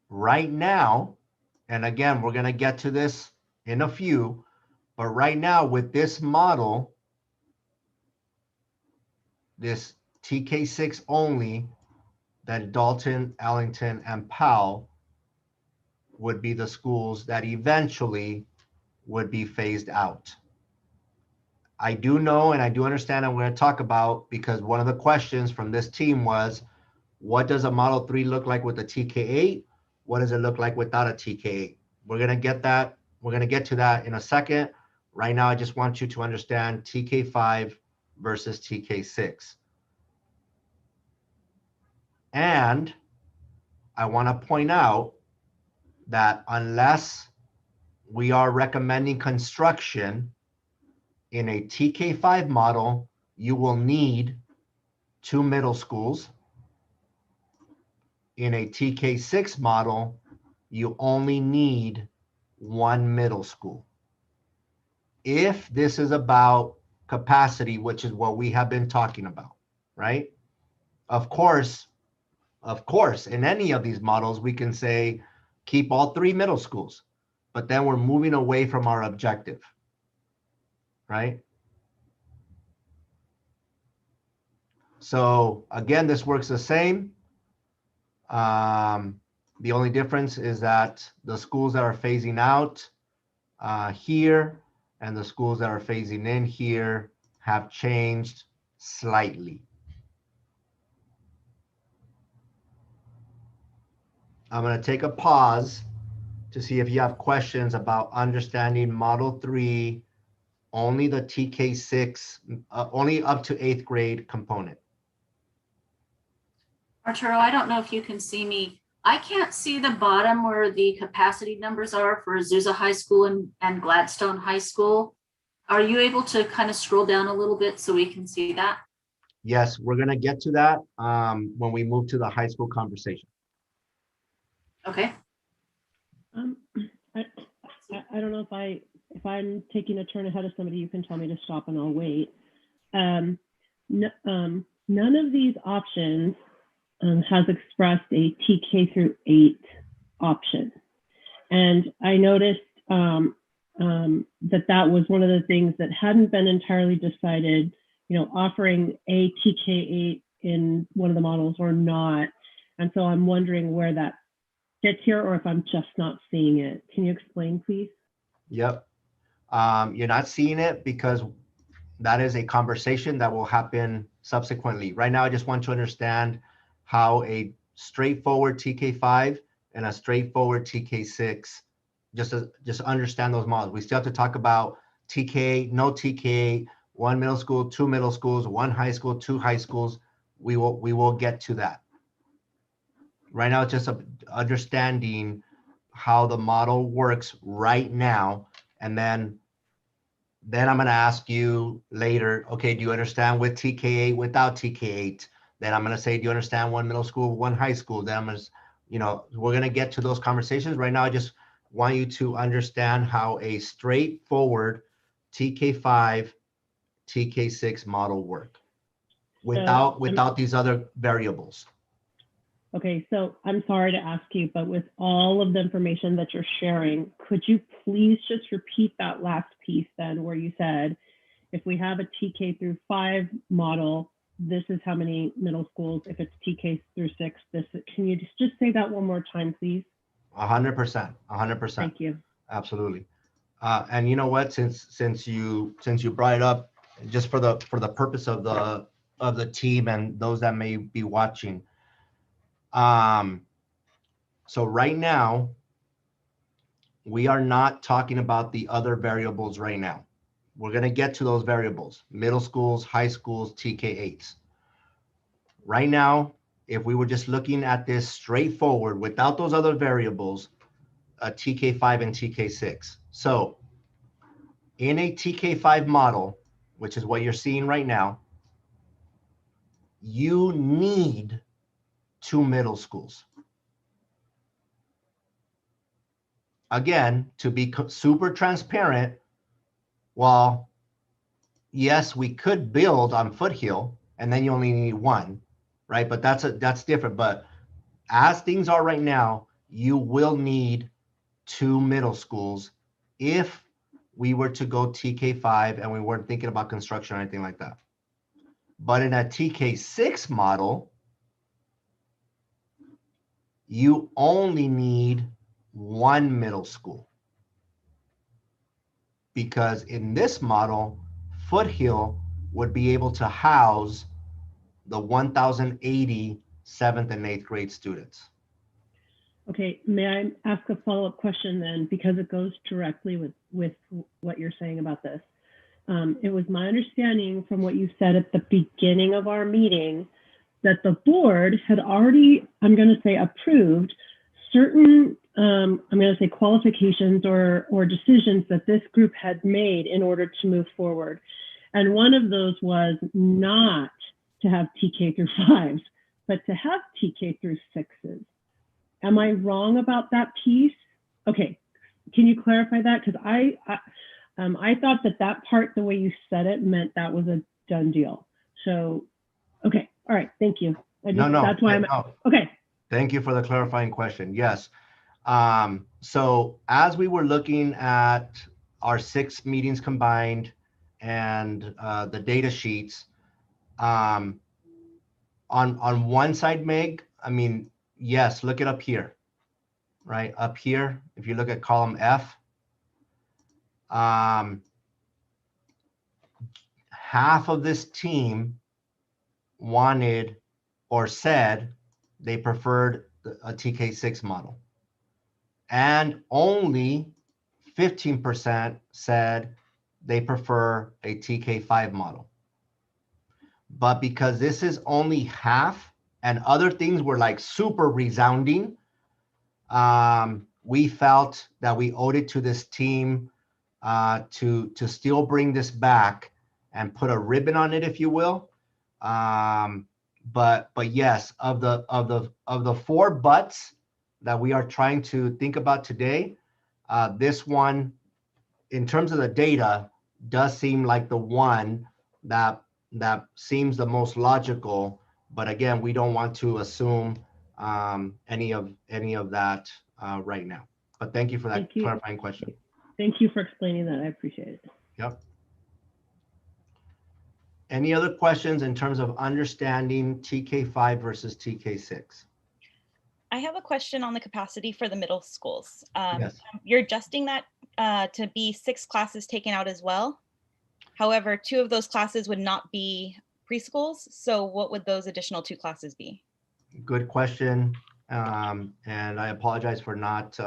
Right now, and again, we're going to get to this in a few, but right now with this model, this TK6 only, that Dalton, Allington, and Powell would be the schools that eventually would be phased out. I do know and I do understand I'm going to talk about, because one of the questions from this team was, what does a Model 3 look like with a TK8? What does it look like without a TK8? We're going to get that. We're going to get to that in a second. Right now, I just want you to understand TK5 versus TK6. And I want to point out that unless we are recommending construction in a TK5 model, you will need 2 middle schools. In a TK6 model, you only need 1 middle school. If this is about capacity, which is what we have been talking about, right? Of course, in any of these models, we can say, keep all 3 middle schools, but then we're moving away from our objective. right? So again, this works the same. The only difference is that the schools that are phasing out here and the schools that are phasing in here have changed slightly. I'm going to take a pause to see if you have questions about understanding Model 3, only the TK6, only up to 8th grade component. Arturo, I don't know if you can see me. I can't see the bottom where the capacity numbers are for Azusa High School and Gladstone High School. Are you able to kind of scroll down a little bit so we can see that? Yes, we're going to get to that when we move to the high school conversation. Okay. I don't know if I'm taking a turn ahead of somebody, you can tell me to stop and I'll wait. None of these options has expressed a TK through 8 option. And I noticed that was one of the things that hadn't been entirely decided, offering a TK8 in one of the models or not. And so I'm wondering where that fits here or if I'm just not seeing it. Can you explain, please? Yep. You're not seeing it because that is a conversation that will happen subsequently. Right now, I just want to understand how a straightforward TK5 and a straightforward TK6, just understand those models. We still have to talk about TK, no TK, 1 middle school, 2 middle schools, 1 high school, 2 high schools. We will get to that. Right now, it's just understanding how the model works right now. And then I'm going to ask you later, okay, do you understand with TK8 without TK8? Then I'm going to say, do you understand 1 middle school, 1 high school? Then I'm going to, we're going to get to those conversations. Right now, I just want you to understand how a straightforward TK5, TK6 model work without these other variables. Okay, so I'm sorry to ask you, but with all of the information that you're sharing, could you please just repeat that last piece then where you said, if we have a TK through 5 model, this is how many middle schools. If it's TK through 6, can you just say that one more time, please? 100%, 100%. Thank you. Absolutely. And you know what, since you brought it up, just for the purpose of the team and those that may be watching, so right now we are not talking about the other variables right now. We're going to get to those variables: middle schools, high schools, TK8s. Right now, if we were just looking at this straightforward without those other variables, a TK5 and TK6. So in a TK5 model, which is what you're seeing right now, you need 2 middle schools. Again, to be super transparent, well, yes, we could build on Foothill and then you only need 1, right? But that's different. But as things are right now, you will need 2 middle schools if we were to go TK5 and we weren't thinking about construction or anything like that. But in a TK6 model, you only need 1 middle school. Because in this model, Foothill would be able to house the 1,080 7th and 8th grade students. Okay, may I ask a follow-up question then, because it goes directly with what you're saying about this. It was my understanding from what you said at the beginning of our meeting that the board had already, I'm going to say, approved certain, I'm going to say, qualifications or decisions that this group had made in order to move forward. And one of those was not to have TK through 5s, but to have TK through 6s. Am I wrong about that piece? Okay, can you clarify that? Because I thought that part, the way you said it, meant that was a done deal. So, okay, all right, thank you. No. That's why okay. Thank you for the clarifying question. Yes. So as we were looking at our 6 meetings combined, and the data sheets. On one side, Meg, I mean, yes, look it up here, right? Up here, if you look at column F, half of this team wanted or said they preferred a TK6 model. And only 15% said they prefer a TK5 model. But because this is only half and other things were like super resounding, we felt that we owed it to this team to still bring this back and put a ribbon on it, if you will. But yes, of the four buts that we are trying to think about today, this one, in terms of the data, does seem like the one that seems the most logical. But again, we don't want to assume any of that right now. But thank you for that Thank you. clarifying question. Thank you for explaining that. I appreciate it. Yep. Any other questions in terms of understanding TK5 versus TK6? I have a question on the capacity for the middle schools. Yes. You're adjusting that to be 6 classes taken out as well. However, 2 of those classes would not be preschools. So what would those additional 2 classes be? Good question. And I apologize for not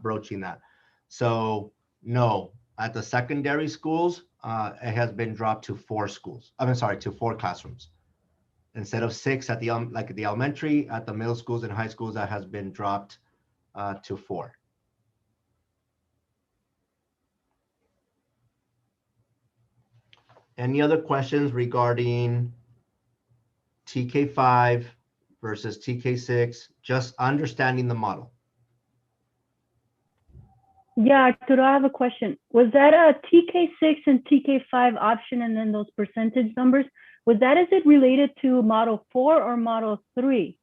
broaching that. So no, at the secondary schools, it has been dropped to 4 schools. I'm sorry, to 4 classrooms. Instead of 6 at the like the elementary, at the middle schools and high schools, that has been dropped to 4. Any other questions regarding TK5 versus TK6? Just understanding the model. Yeah, Arturo, I have a question. Was that a TK6 and TK5 option and then those percentage numbers? Was that, is it related to model 4 or model 3?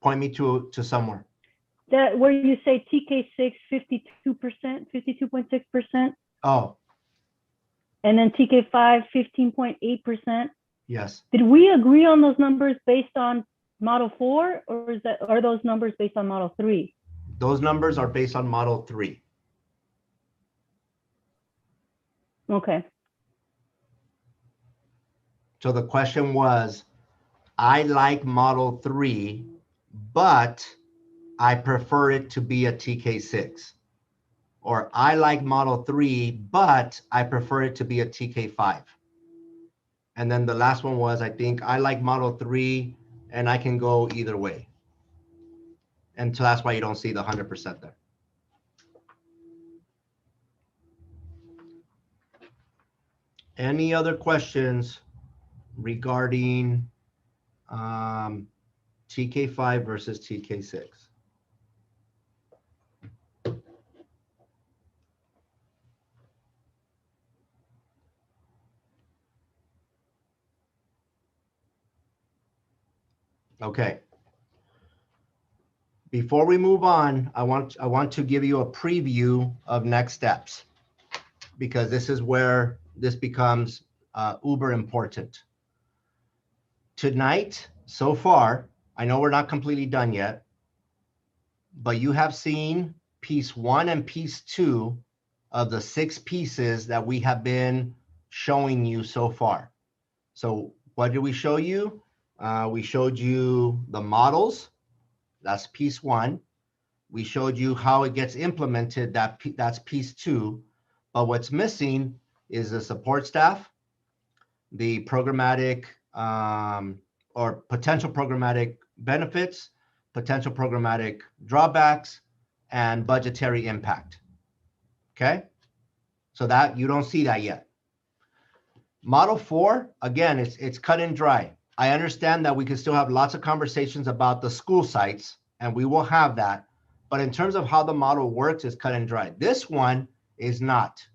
Point me to somewhere. That where you say TK6 52%, 52.6%, Oh, and then TK5 15.8%. yes. Did we agree on those numbers based on model 4, or are those numbers based on model 3? Those numbers are based on model 3. Okay. So the question was, I like model 3, but I prefer it to be a TK6. Or I like model 3, but I prefer it to be a TK5. And then the last one was, I think I like model 3 and I can go either way. And so that's why you don't see the 100% there. Any other questions regarding TK5 versus TK6? Okay. Before we move on, I want to give you a preview of next steps, because this is where this becomes uber important. Tonight, so far, I know we're not completely done yet, but you have seen piece 1 and piece 2 of the 6 pieces that we have been showing you so far. So what did we show you? We showed you the models. That's piece 1. We showed you how it gets implemented. That's piece 2. But what's missing is the support staff, the programmatic or potential programmatic benefits, potential programmatic drawbacks, and budgetary impact. Okay? So that you don't see that yet. Model 4, again, it's cut and dry. I understand that we can still have lots of conversations about the school sites, and we will have that. But in terms of how the model works, it's cut and dry. This one is not.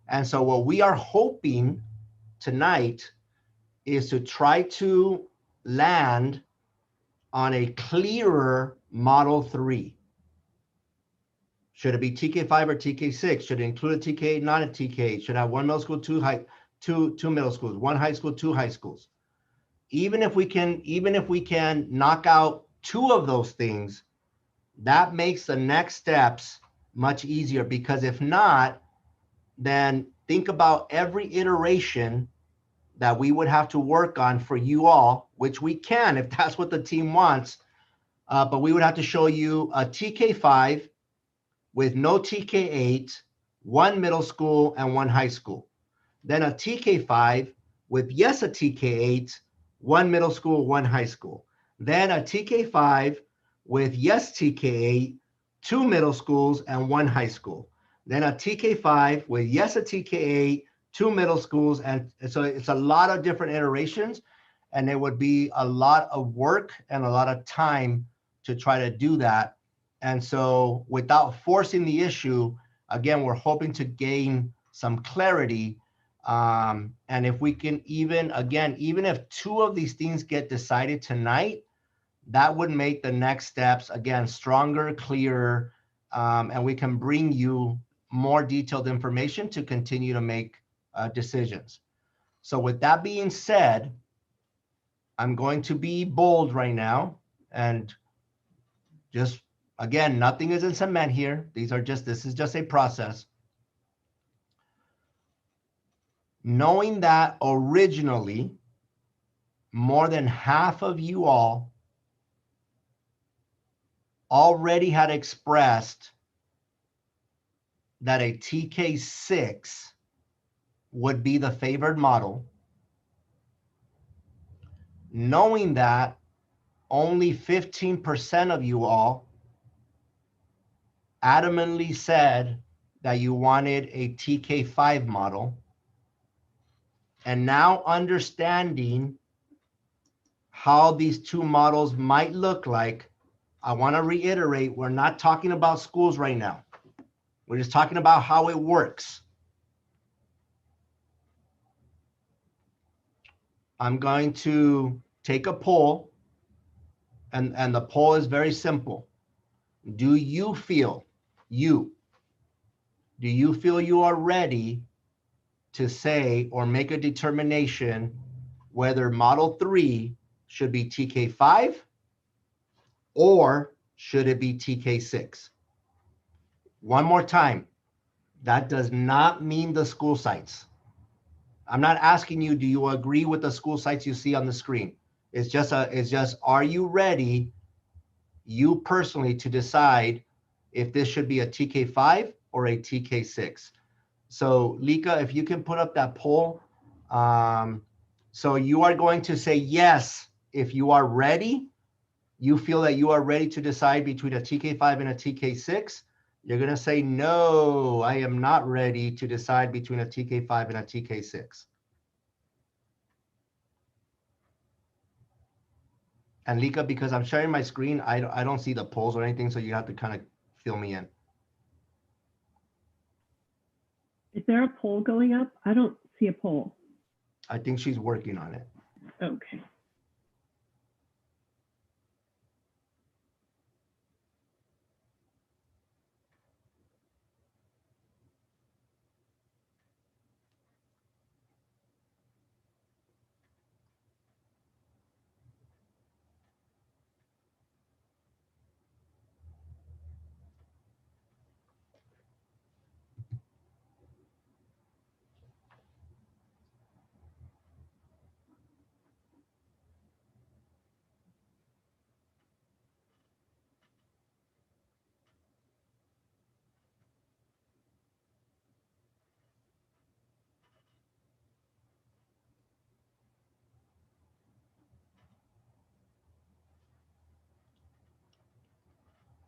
And so what we are hoping tonight is to try to land on a clearer model 3. Should it be TK5 or TK6? Should it include a TK8, not a TK8? Should I have one middle school, two middle schools, one high school, two high schools? Even if we can knock out two of those things, that makes the next steps much easier, because if not, then think about every iteration that we would have to work on for you all, which we can if that's what the team wants. But we would have to show you a TK5 with no TK8, one middle school and one high school. Then a TK5 with yes, a TK8, one middle school, one high school. Then a TK5 with yes, TK8, two middle schools and one high school. Then a TK5 with yes, a TK8, two middle schools. And so it's a lot of different iterations, and it would be a lot of work and a lot of time to try to do that. And so without forcing the issue, again, we're hoping to gain some clarity. And if we can even if two of these things get decided tonight, that would make the next steps, again, stronger, clearer, and we can bring you more detailed information to continue to make decisions. So with that being said, I'm going to be bold right now, and just, again, nothing is in cement here. This is just a process. Knowing that originally, more than half of you all already had expressed that a TK6 would be the favored model, knowing that only 15% of you all adamantly said that you wanted a TK5 model, and now understanding how these two models might look like, I want to reiterate, we're not talking about schools right now. We're just talking about how it works. I'm going to take a poll, and the poll is very simple. Do you feel you are ready to say or make a determination whether Model 3 should be TK5 or should it be TK6? One more time, that does not mean the school sites. I'm not asking you, do you agree with the school sites you see on the screen? It's just, are you ready, you personally, to decide if this should be a TK5 or a TK6? So Lika, if you can put up that poll. So you are going to say yes if you are ready. You feel that you are ready to decide between a TK5 and a TK6. You're going to say, no, I am not ready to decide between a TK5 and a TK6. And Lika, because I'm sharing my screen, I don't see the polls or anything, so you have to kind of fill me in. Is there a poll going up? I don't see a poll. I think she's working on it. Okay.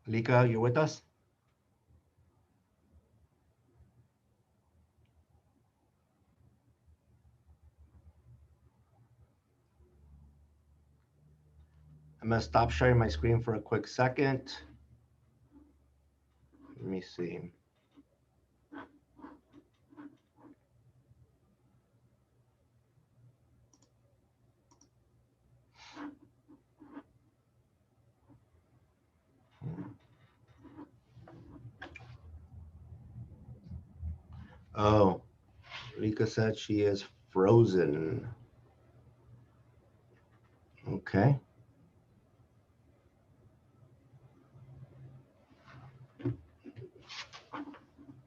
Lika, you're with us? I'm going to stop sharing my screen for a quick second. Let me see. Oh, Rika said she is frozen. Okay.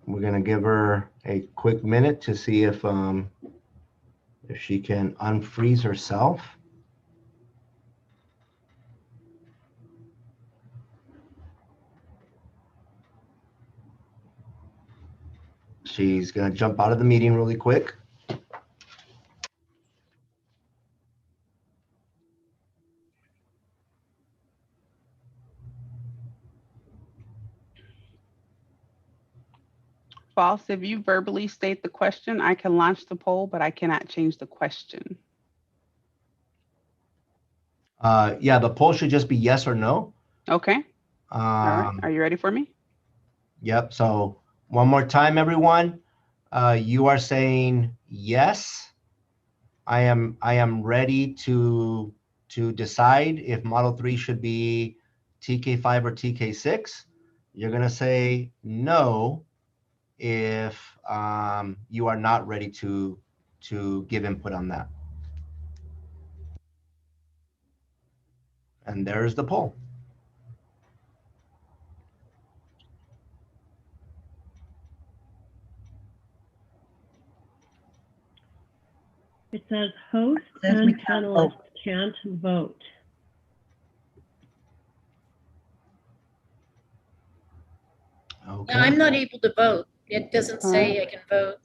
We're gonna give her a quick minute to see if she can unfreeze herself. She's gonna jump out of the meeting really quick. False, if you verbally state the question, I can launch the poll, but I cannot change the question. Yeah, the poll should just be yes or no. Okay, all right. Are you ready for me? Yep. So one more time, everyone. You are saying yes. I am ready to decide if Model 3 should be TK5 or TK6. You're gonna say no if you are not ready to give input on that. And there's the poll. It says host Says we and can't panelists vote. can't vote. Okay. Yeah, I'm not able to vote. It doesn't All say I can vote.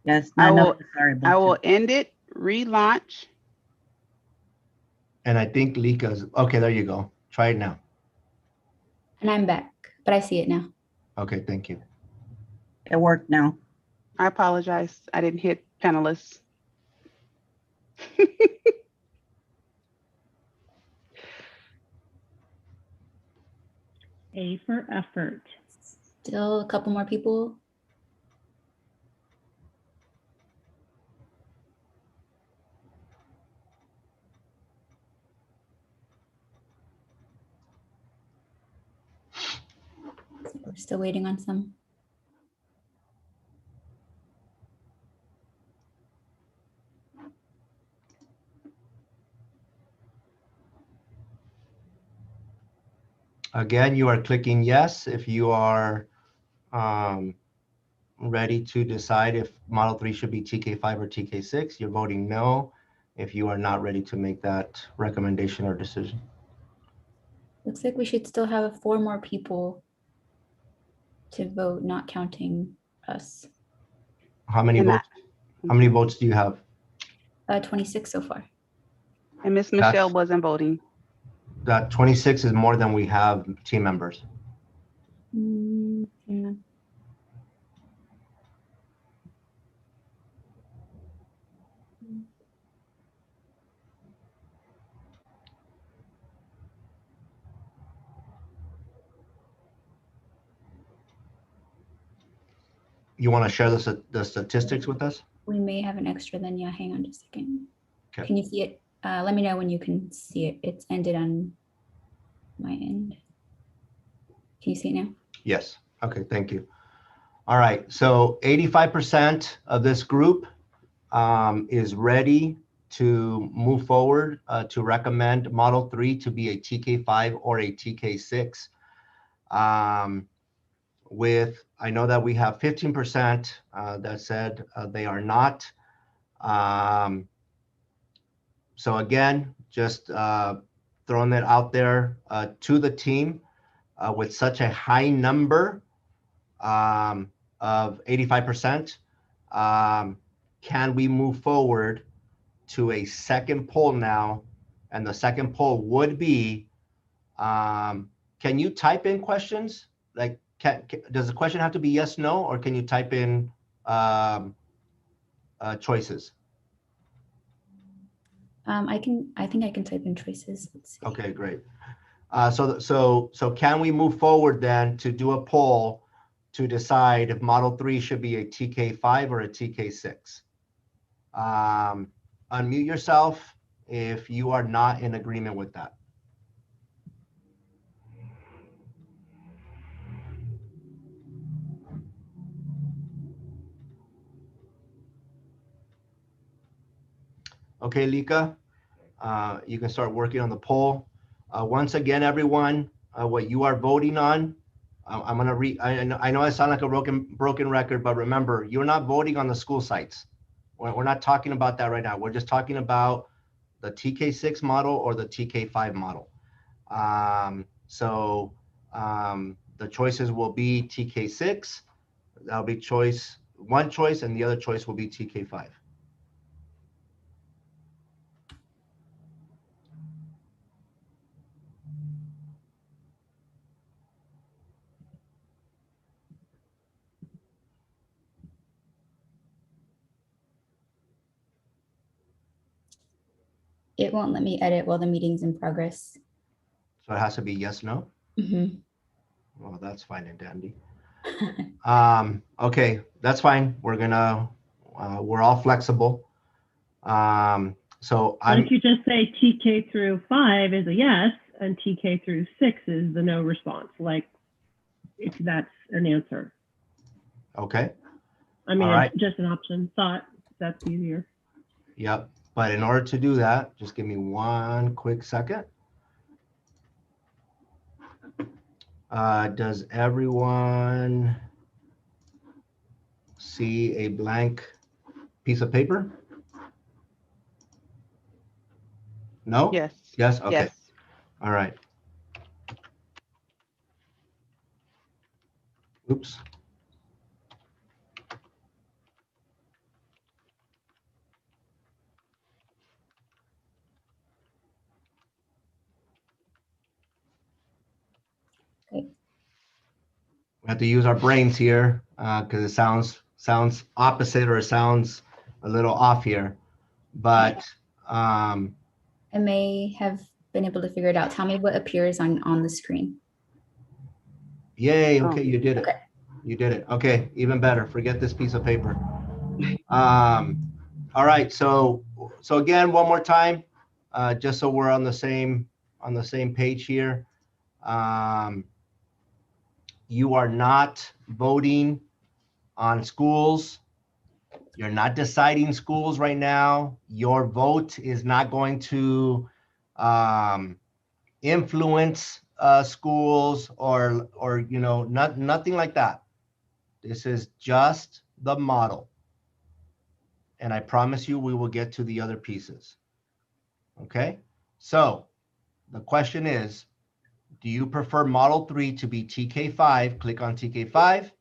Yes, I none of will- us are able I will to. end it, relaunch. And I think Lika's, okay, there you go. Try it now. And I'm back, but I see it now. Okay, thank you. It worked now. I apologize. I didn't hit panelists. A for effort. Still a couple more people. We're still waiting on some. Again, you are clicking yes if you are ready to decide if Model 3 should be TK5 or TK6. You're voting no if you are not ready to make that recommendation or decision. Looks like we should still have 4 more people to vote, not counting us. How many And votes? How many votes do you have? 26 so far. And Miss Michelle wasn't voting. That 26 is more than we have team members. Yeah. You want to share the statistics with us? We may have an extra then. Yeah, hang on just a second. Okay. Can you see it? Let me know when you can see it. It's ended on my end. Can you see it now? Yes. Okay, thank you. All right, so 85% of this group is ready to move forward to recommend Model 3 to be a TK5 or a TK6. I know that we have 15% that said they are not. So again, just throwing it out there to the team with such a high number of 85%. Can we move forward to a second poll now? And the second poll would be, can you type in questions? Like, does the question have to be yes, no, or can you type in choices? I think I can type in choices. Let's see. Okay, great. So can we move forward then to do a poll to decide if Model 3 should be a TK5 or a TK6? Unmute yourself if you are not in agreement with that. Okay, Lika, you can start working on the poll. Once again, everyone, what you are voting on, I'm gonna read, I know I sound like a broken record, but remember, you're not voting on the school sites. We're not talking about that right now. We're just talking about the TK6 model or the TK5 model. The choices will be TK6, that'll be one choice, and the other choice will be TK5. It won't let me edit while the meeting's in progress. So it has to be yes, no? Mhm. Well, that's fine and dandy. Okay, that's fine. We're all flexible. So Why don't you just say TK through 5 is a yes and TK through 6 is the no response, like if that's an answer. okay. I mean, All right. it's just an option thought. That's easier. Yep. But in order to do that, just give me one quick second. Does everyone see a blank piece of paper? No? Yes. Yes? Okay. Yes. All right. Oops. Okay. We have to use our brains here because it sounds opposite, or it sounds a little off here. But I may have been able to figure it out. Tell me what appears on the screen. yay, Oh. okay, you did it. Okay. You did it. Okay, even better. Forget this piece of paper. All right, so again, one more time, just so we're on the same page here. You are not voting on schools. You're not deciding schools right now. Your vote is not going to influence schools or nothing like that. This is just the model. And I promise you we will get to the other pieces. Okay? So the question is, do you prefer Model 3 to be TK5? Click on TK5.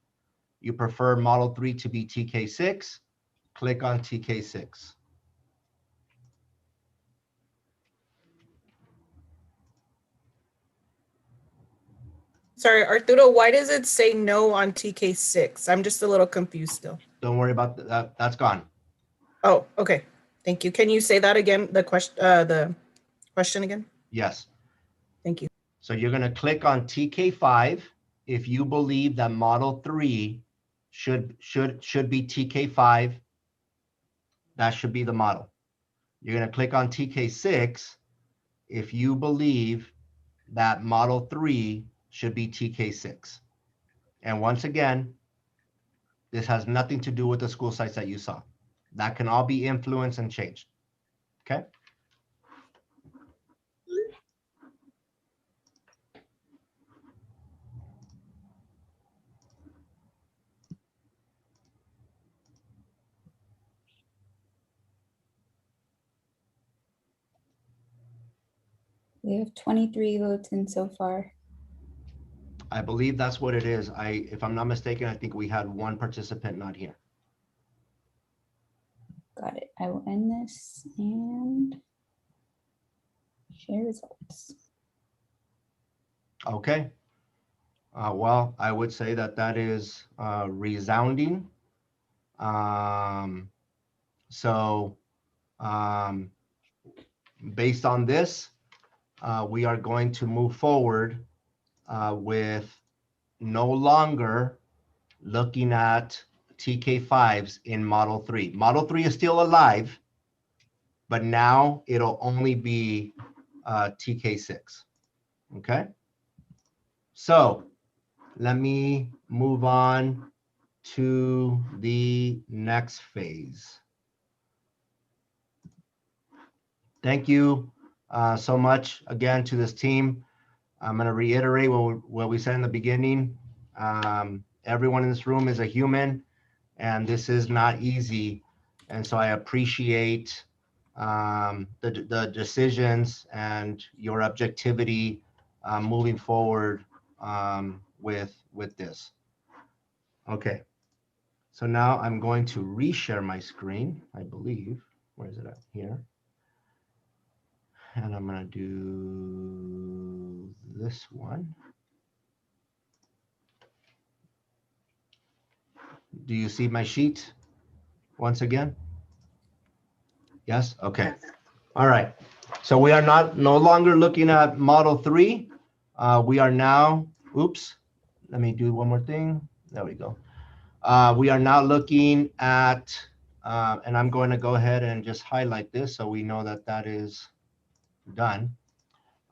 You prefer Model 3 to be TK6? Click on TK6. Sorry, Arturo, why does it say no on TK6? I'm just a little confused still. Don't worry about that. That's gone. Oh, okay. Thank you. Can you say that again? The question again? Yes. Thank you. So you're going to click on TK5 if you believe that Model 3 should be TK5. That should be the model. You're going to click on TK6 if you believe that Model 3 should be TK6. And once again, this has nothing to do with the school sites that you saw. That can all be influenced and changed. Okay? We have 23 votes in so far. I believe that's what it is. If I'm not mistaken, I think we had one participant not here. Got it. I will end this and share results. Okay. Well, I would say that is resounding. Based on this, we are going to move forward with no longer looking at TK5s in Model 3. Model 3 is still alive, but now it'll only be TK6. Okay? So let me move on to the next phase. Thank you so much again to this team. I'm going to reiterate what we said in the beginning. Everyone in this room is a human, and this is not easy. And so I appreciate the decisions and your objectivity moving forward with this. Okay. So now I'm going to reshare my screen, I believe. Where is it at? Here. And I'm going to do this one. Do you see my sheet once again? Yes? Okay. All right. So we are no longer looking at model 3. We are now, oops, let me do one more thing. There we go. We are now looking at, and I'm going to go ahead and just highlight this so we know that that is done.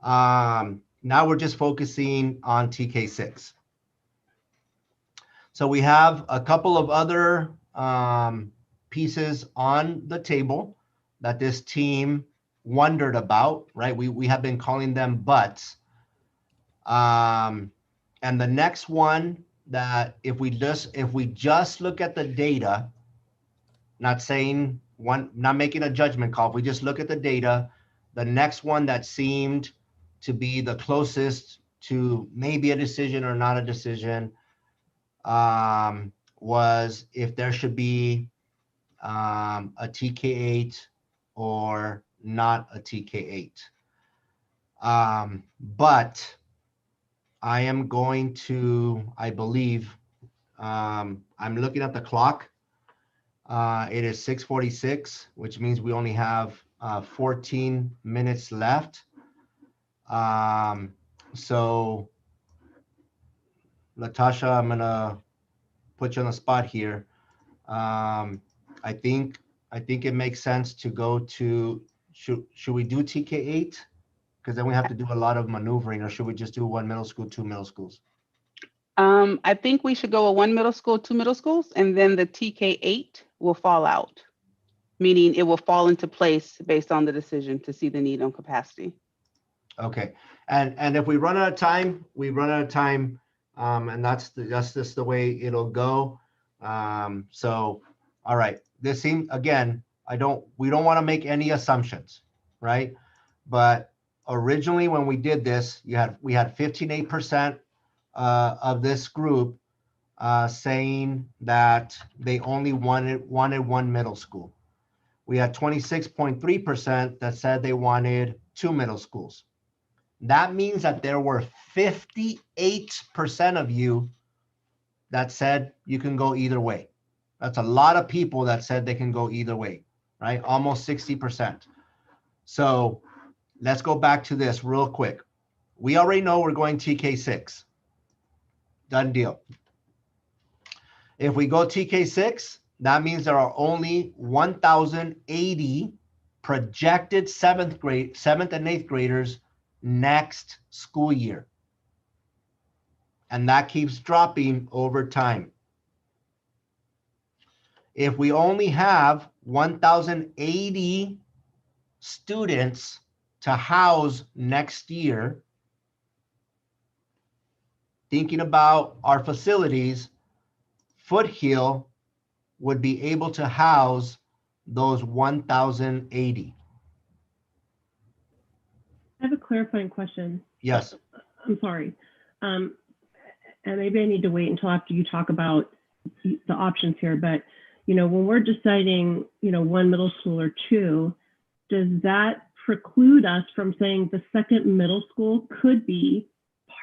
Now we're just focusing on TK6. So we have a couple of other pieces on the table that this team wondered about, right? We have been calling them buts. And the next one that if we just look at the data, not saying not making a judgment call, if we just look at the data, the next one that seemed to be the closest to maybe a decision or not a decision was if there should be a TK8 or not a TK8. But I am going to, I believe, I'm looking at the clock. It is 6:46, which means we only have 14 minutes left. So Latasha, I'm gonna put you on the spot here. I think it makes sense to go to, should we do TK8? Because then we have to do a lot of maneuvering, or should we just do 1 middle school, 2 middle schools? I think we should go with 1 middle school, 2 middle schools, and then the TK8 will fall out, meaning it will fall into place based on the decision to see the need on capacity. Okay, and if we run out of time, we run out of time, and that's just the way it'll go. So, all right, this seems, again, we don't want to make any assumptions, right? But originally when we did this, we had 58% of this group saying that they only wanted 1 middle school. We had 26.3% that said they wanted 2 middle schools. That means that there were 58% of you that said you can go either way. That's a lot of people that said they can go either way, right? Almost 60%. So let's go back to this real quick. We already know we're going TK6. Done deal. If we go TK6, that means there are only 1,080 projected 7th and 8th graders next school year. And that keeps dropping over time. If we only have 1,080 students to house next year, thinking about our facilities, Foothill would be able to house those 1,080. I have a clarifying question. Yes. I'm sorry. And maybe I need to wait until after you talk about the options here, but when we're deciding, 1 middle school or 2, does that preclude us from saying the second middle school could be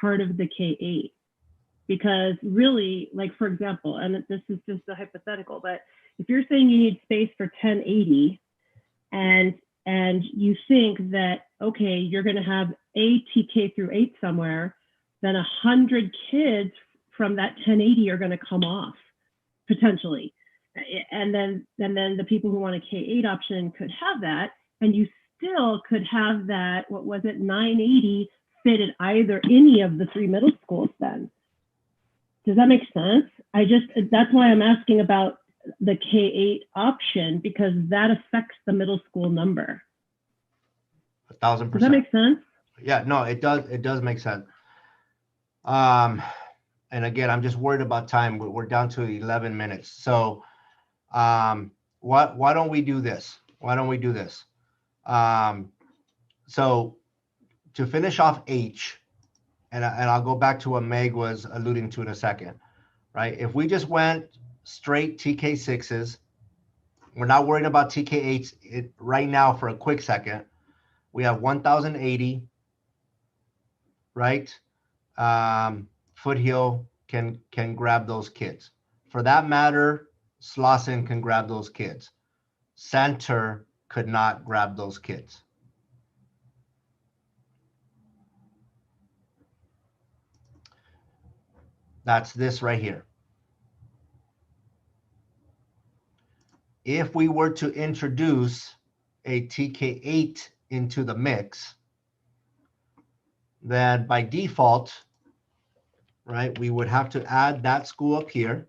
part of the K8? Because really, like, for example, and this is just a hypothetical, but if you're saying you need space for 1080 and you think that, okay, you're going to have a TK through 8 somewhere, then 100 kids from that 1080 are going to come off potentially. And then the people who want a K8 option could have that, and you still could have that, 980 fit at any of the 3 middle schools then. Does that make sense? That's why I'm asking about the K8 option, because that affects the middle school number. Does that 1,000%. make sense? Yeah, no, it does make sense. And again, I'm just worried about time. We're down to 11 minutes. So why don't we do this? Why don't we do this? So to finish off H, and I'll go back to what Meg was alluding to in a second, right? If we just went straight TK6s, we're not worrying about TK8s right now for a quick second. We have 1,080, right? Foothill can grab those kids. For that matter, Slauson can grab those kids. Center could not grab those kids. That's this right here. If we were to introduce a TK8 into the mix, then by default, right, we would have to add that school up here.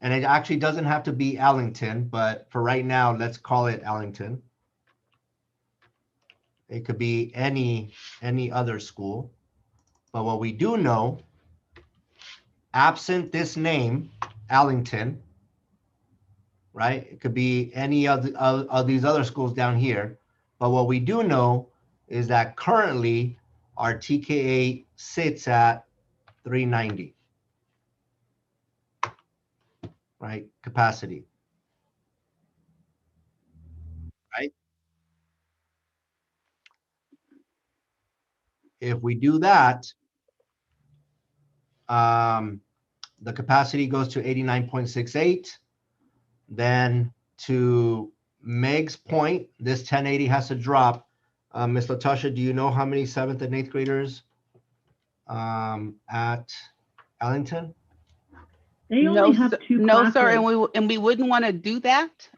And it actually doesn't have to be Allington, but for right now, let's call it Allington. It could be any other school. But what we do know, absent this name, Allington, right? It could be any of these other schools down here. But what we do know is that currently our TKA sits at 390, right? Capacity, right? If we do that, the capacity goes to 89.68. Then to Meg's point, this 1080 has to drop. Ms. Latasha, do you know how many 7th and 8th graders at Allington? They only have two no, classes. sir, and we wouldn't want to do that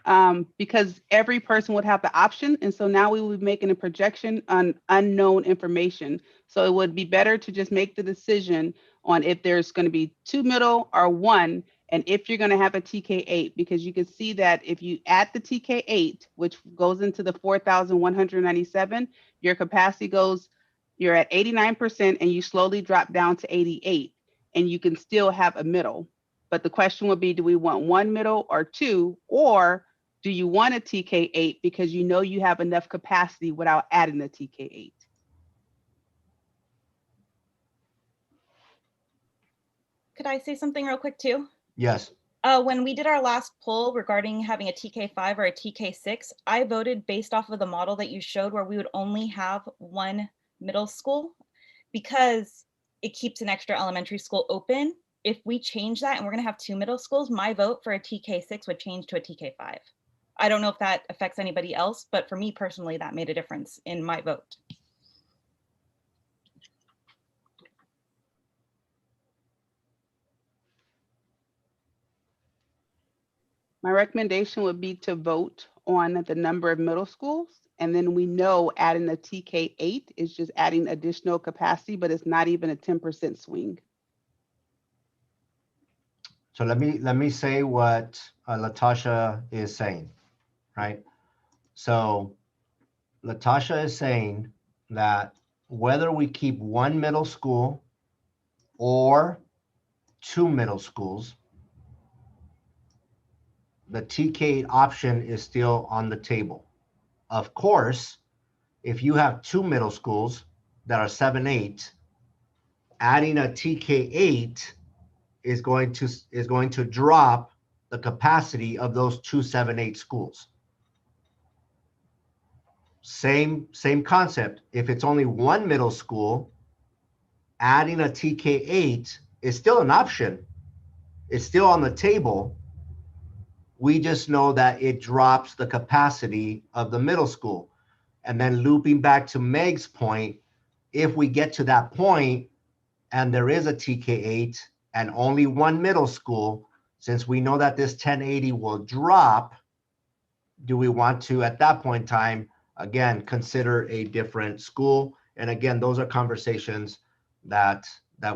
because every person would have the option, and so now we would be making a projection on unknown information. So it would be better to just make the decision on if there's going to be 2 middle or 1, and if you're going to have a TK8, because you can see that if you add the TK8, which goes into the 4,197, your capacity goes, you're at 89%, and you slowly drop down to 88, and you can still have a middle. But the question would be, do we want 1 middle or 2, or do you want a TK8 because you know you have enough capacity without adding a TK8? Could I say something real quick too? Yes. When we did our last poll regarding having a TK5 or a TK6, I voted based off of the model that you showed where we would only have 1 middle school because it keeps an extra elementary school open. If we change that and we're going to have 2 middle schools, my vote for a TK6 would change to a TK5. I don't know if that affects anybody else, but for me personally, that made a difference in my vote. My recommendation would be to vote on the number of middle schools. And then we know adding a TK8 is just adding additional capacity, but it's not even a 10% swing. So let me say what Latasha is saying, right? So Latasha is saying that whether we keep 1 middle school or 2 middle schools, the TK8 option is still on the table. Of course, if you have 2 middle schools that are 7-8, adding a TK8 is going to drop the capacity of those 2 7-8 schools. Same concept. If it's only 1 middle school, adding a TK8 is still an option. It's still on the table. We just know that it drops the capacity of the middle school. And then looping back to Meg's point, if we get to that point and there is a TK8 and only 1 middle school, since we know that this 1080 will drop, do we want to, at that point in time, again, consider a different school? And again, those are conversations that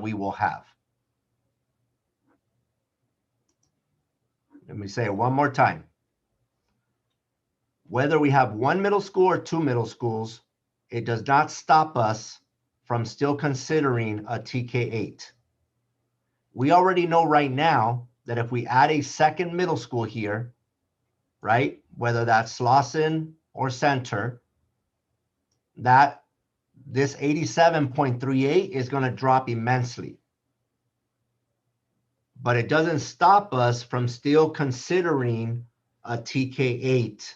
we will have. Let me say it one more time. whether we have one middle school or two middle schools, it does not stop us from still considering a TK8. We already know right now that if we add a second middle school here, right, whether that's Slauson or Center, that this 87.38 is going to drop immensely. But it doesn't stop us from still considering a TK8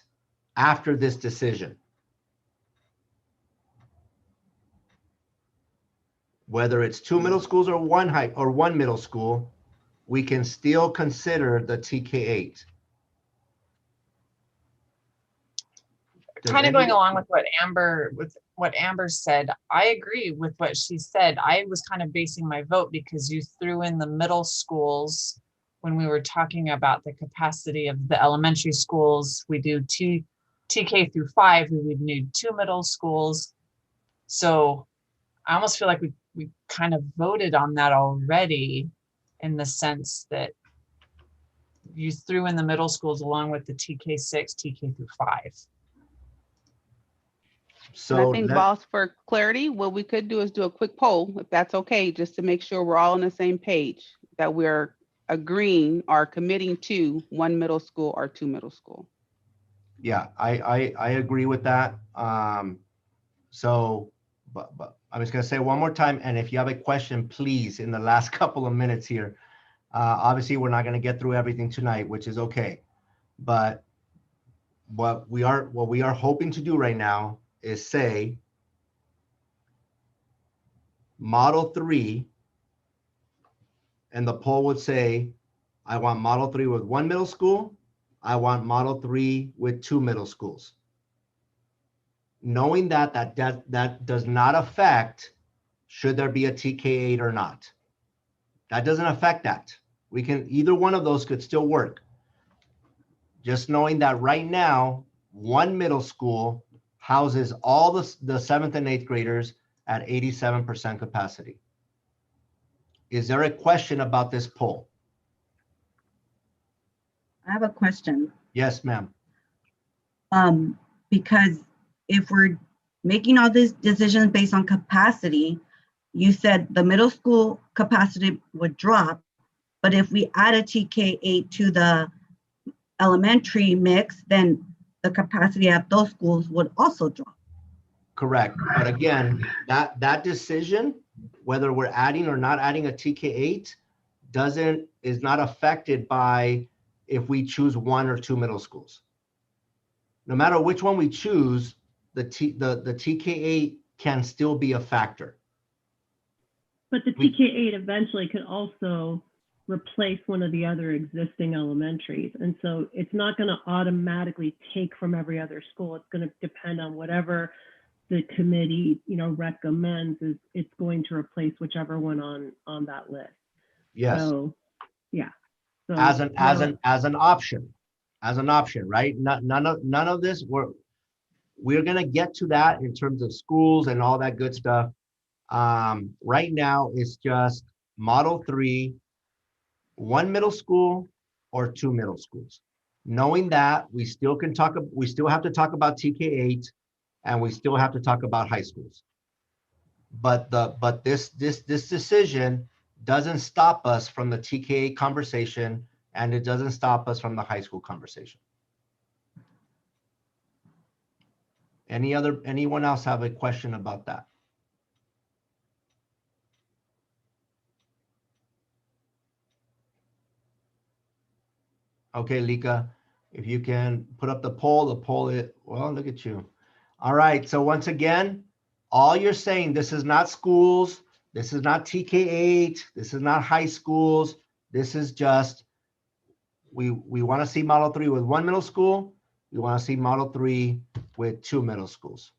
after this decision. Whether it's two middle schools or one middle school, we can still consider the TK8. Kind of going along with what Amber said, I agree with what she said. I was kind of basing my vote because you threw in the middle schools when we were talking about the capacity of the elementary schools. We do TK through 5, we would need 2 middle schools. So I almost feel like we kind of voted on that already, in the sense that you threw in the middle schools along with the TK6, TK through 5. And I think, boss, for clarity, what we could do is do a quick poll, if that's okay, just to make sure we're all on the same page, that we're agreeing or committing to one middle school or two middle school. Yeah, I agree with that. So, but I'm just gonna say one more time, and if you have a question, please, in the last couple of minutes here. Obviously, we're not gonna get through everything tonight, which is okay. But what we are hoping to do right now is say Model 3, and the poll would say, I want Model 3 with one middle school. I want Model 3 with two middle schools. Knowing that does not affect should there be a TK8 or not. That doesn't affect that. We can, either one of those could still work. Just knowing that right now, one middle school houses all the 7th and 8th graders at 87% capacity. Is there a question about this poll? I have a question. Yes, ma'am. Because if we're making all these decisions based on capacity, you said the middle school capacity would drop, but if we add a TK8 to the elementary mix, then the capacity at those schools would also drop. Correct. But again, that decision, whether we're adding or not adding a TK8, is not affected by if we choose one or two middle schools. No matter which one we choose, the TK8 can still be a factor. But the TK8 eventually could also replace one of the other existing elementaries. And so it's not going to automatically take from every other school. It's going to depend on whatever the committee, recommends. It's going to replace whichever one on that list. Yes. So, yeah. So as an option, right? None of this. We're gonna get to that in terms of schools and all that good stuff. Right now, it's just Model 3, one middle school or two middle schools. Knowing that, we still have to talk about TK8, and we still have to talk about high schools. But this decision doesn't stop us from the TK8 conversation, and it doesn't stop us from the high school conversation. Anyone else have a question about that? Okay, Lika, if you can put up the poll, well, look at you. All right, so once again, all you're saying, this is not schools, this is not TK8, this is not high schools, this is just, we want to see Model 3 with one middle school, we want to see Model 3 with two middle schools.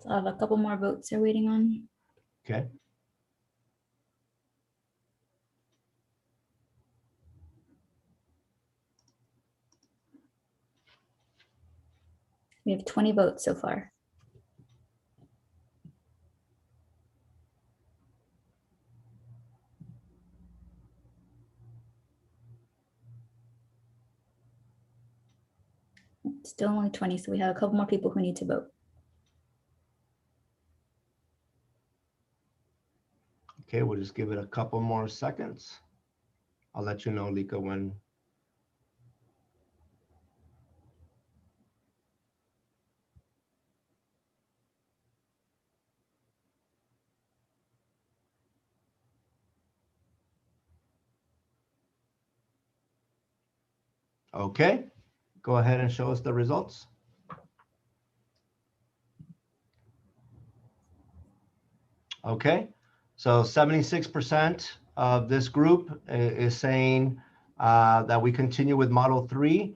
So I have a couple more votes they're waiting on. Okay. We have 20 votes so far. Still only 20, so we have a couple more people who need to vote. Okay, we'll just give it a couple more seconds. I'll let you know, Lika, when. Okay, go ahead and show us the results. Okay, so 76% of this group is saying that we continue with Model 3.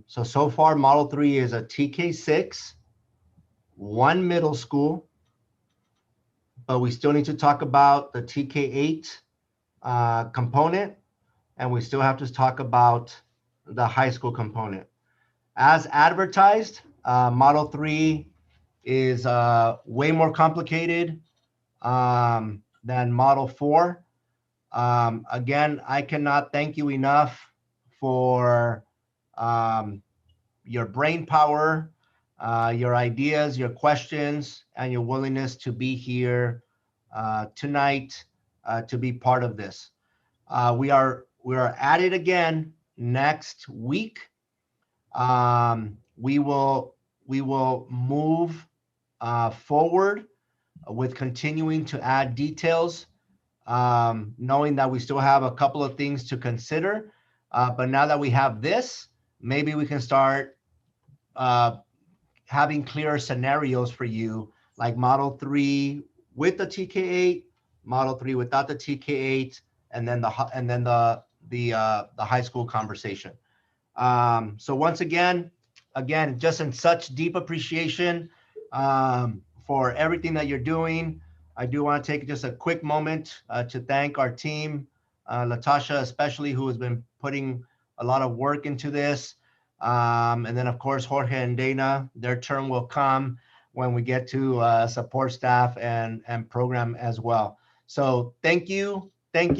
So far, Model 3 is a TK6, 1 middle school, but we still need to talk about the TK8 component, and we still have to talk about the high school component. As advertised, Model 3 is way more complicated than Model 4. Again, I cannot thank you enough for your brain power, your ideas, your questions, and your willingness to be here tonight to be part of this. We are at it again next week. We will move forward with continuing to add details, knowing that we still have a couple of things to consider. But now that we have this, maybe we can start having clearer scenarios for you, like Model 3 with the TK8, Model 3 without the TK8, and then the high school conversation. So once again, just in such deep appreciation for everything that you're doing. I do want to take just a quick moment to thank our team, Latasha especially, who has been putting a lot of work into this. And then of course, Jorge and Dana, their turn will come when we get to support staff and program as well. So thank you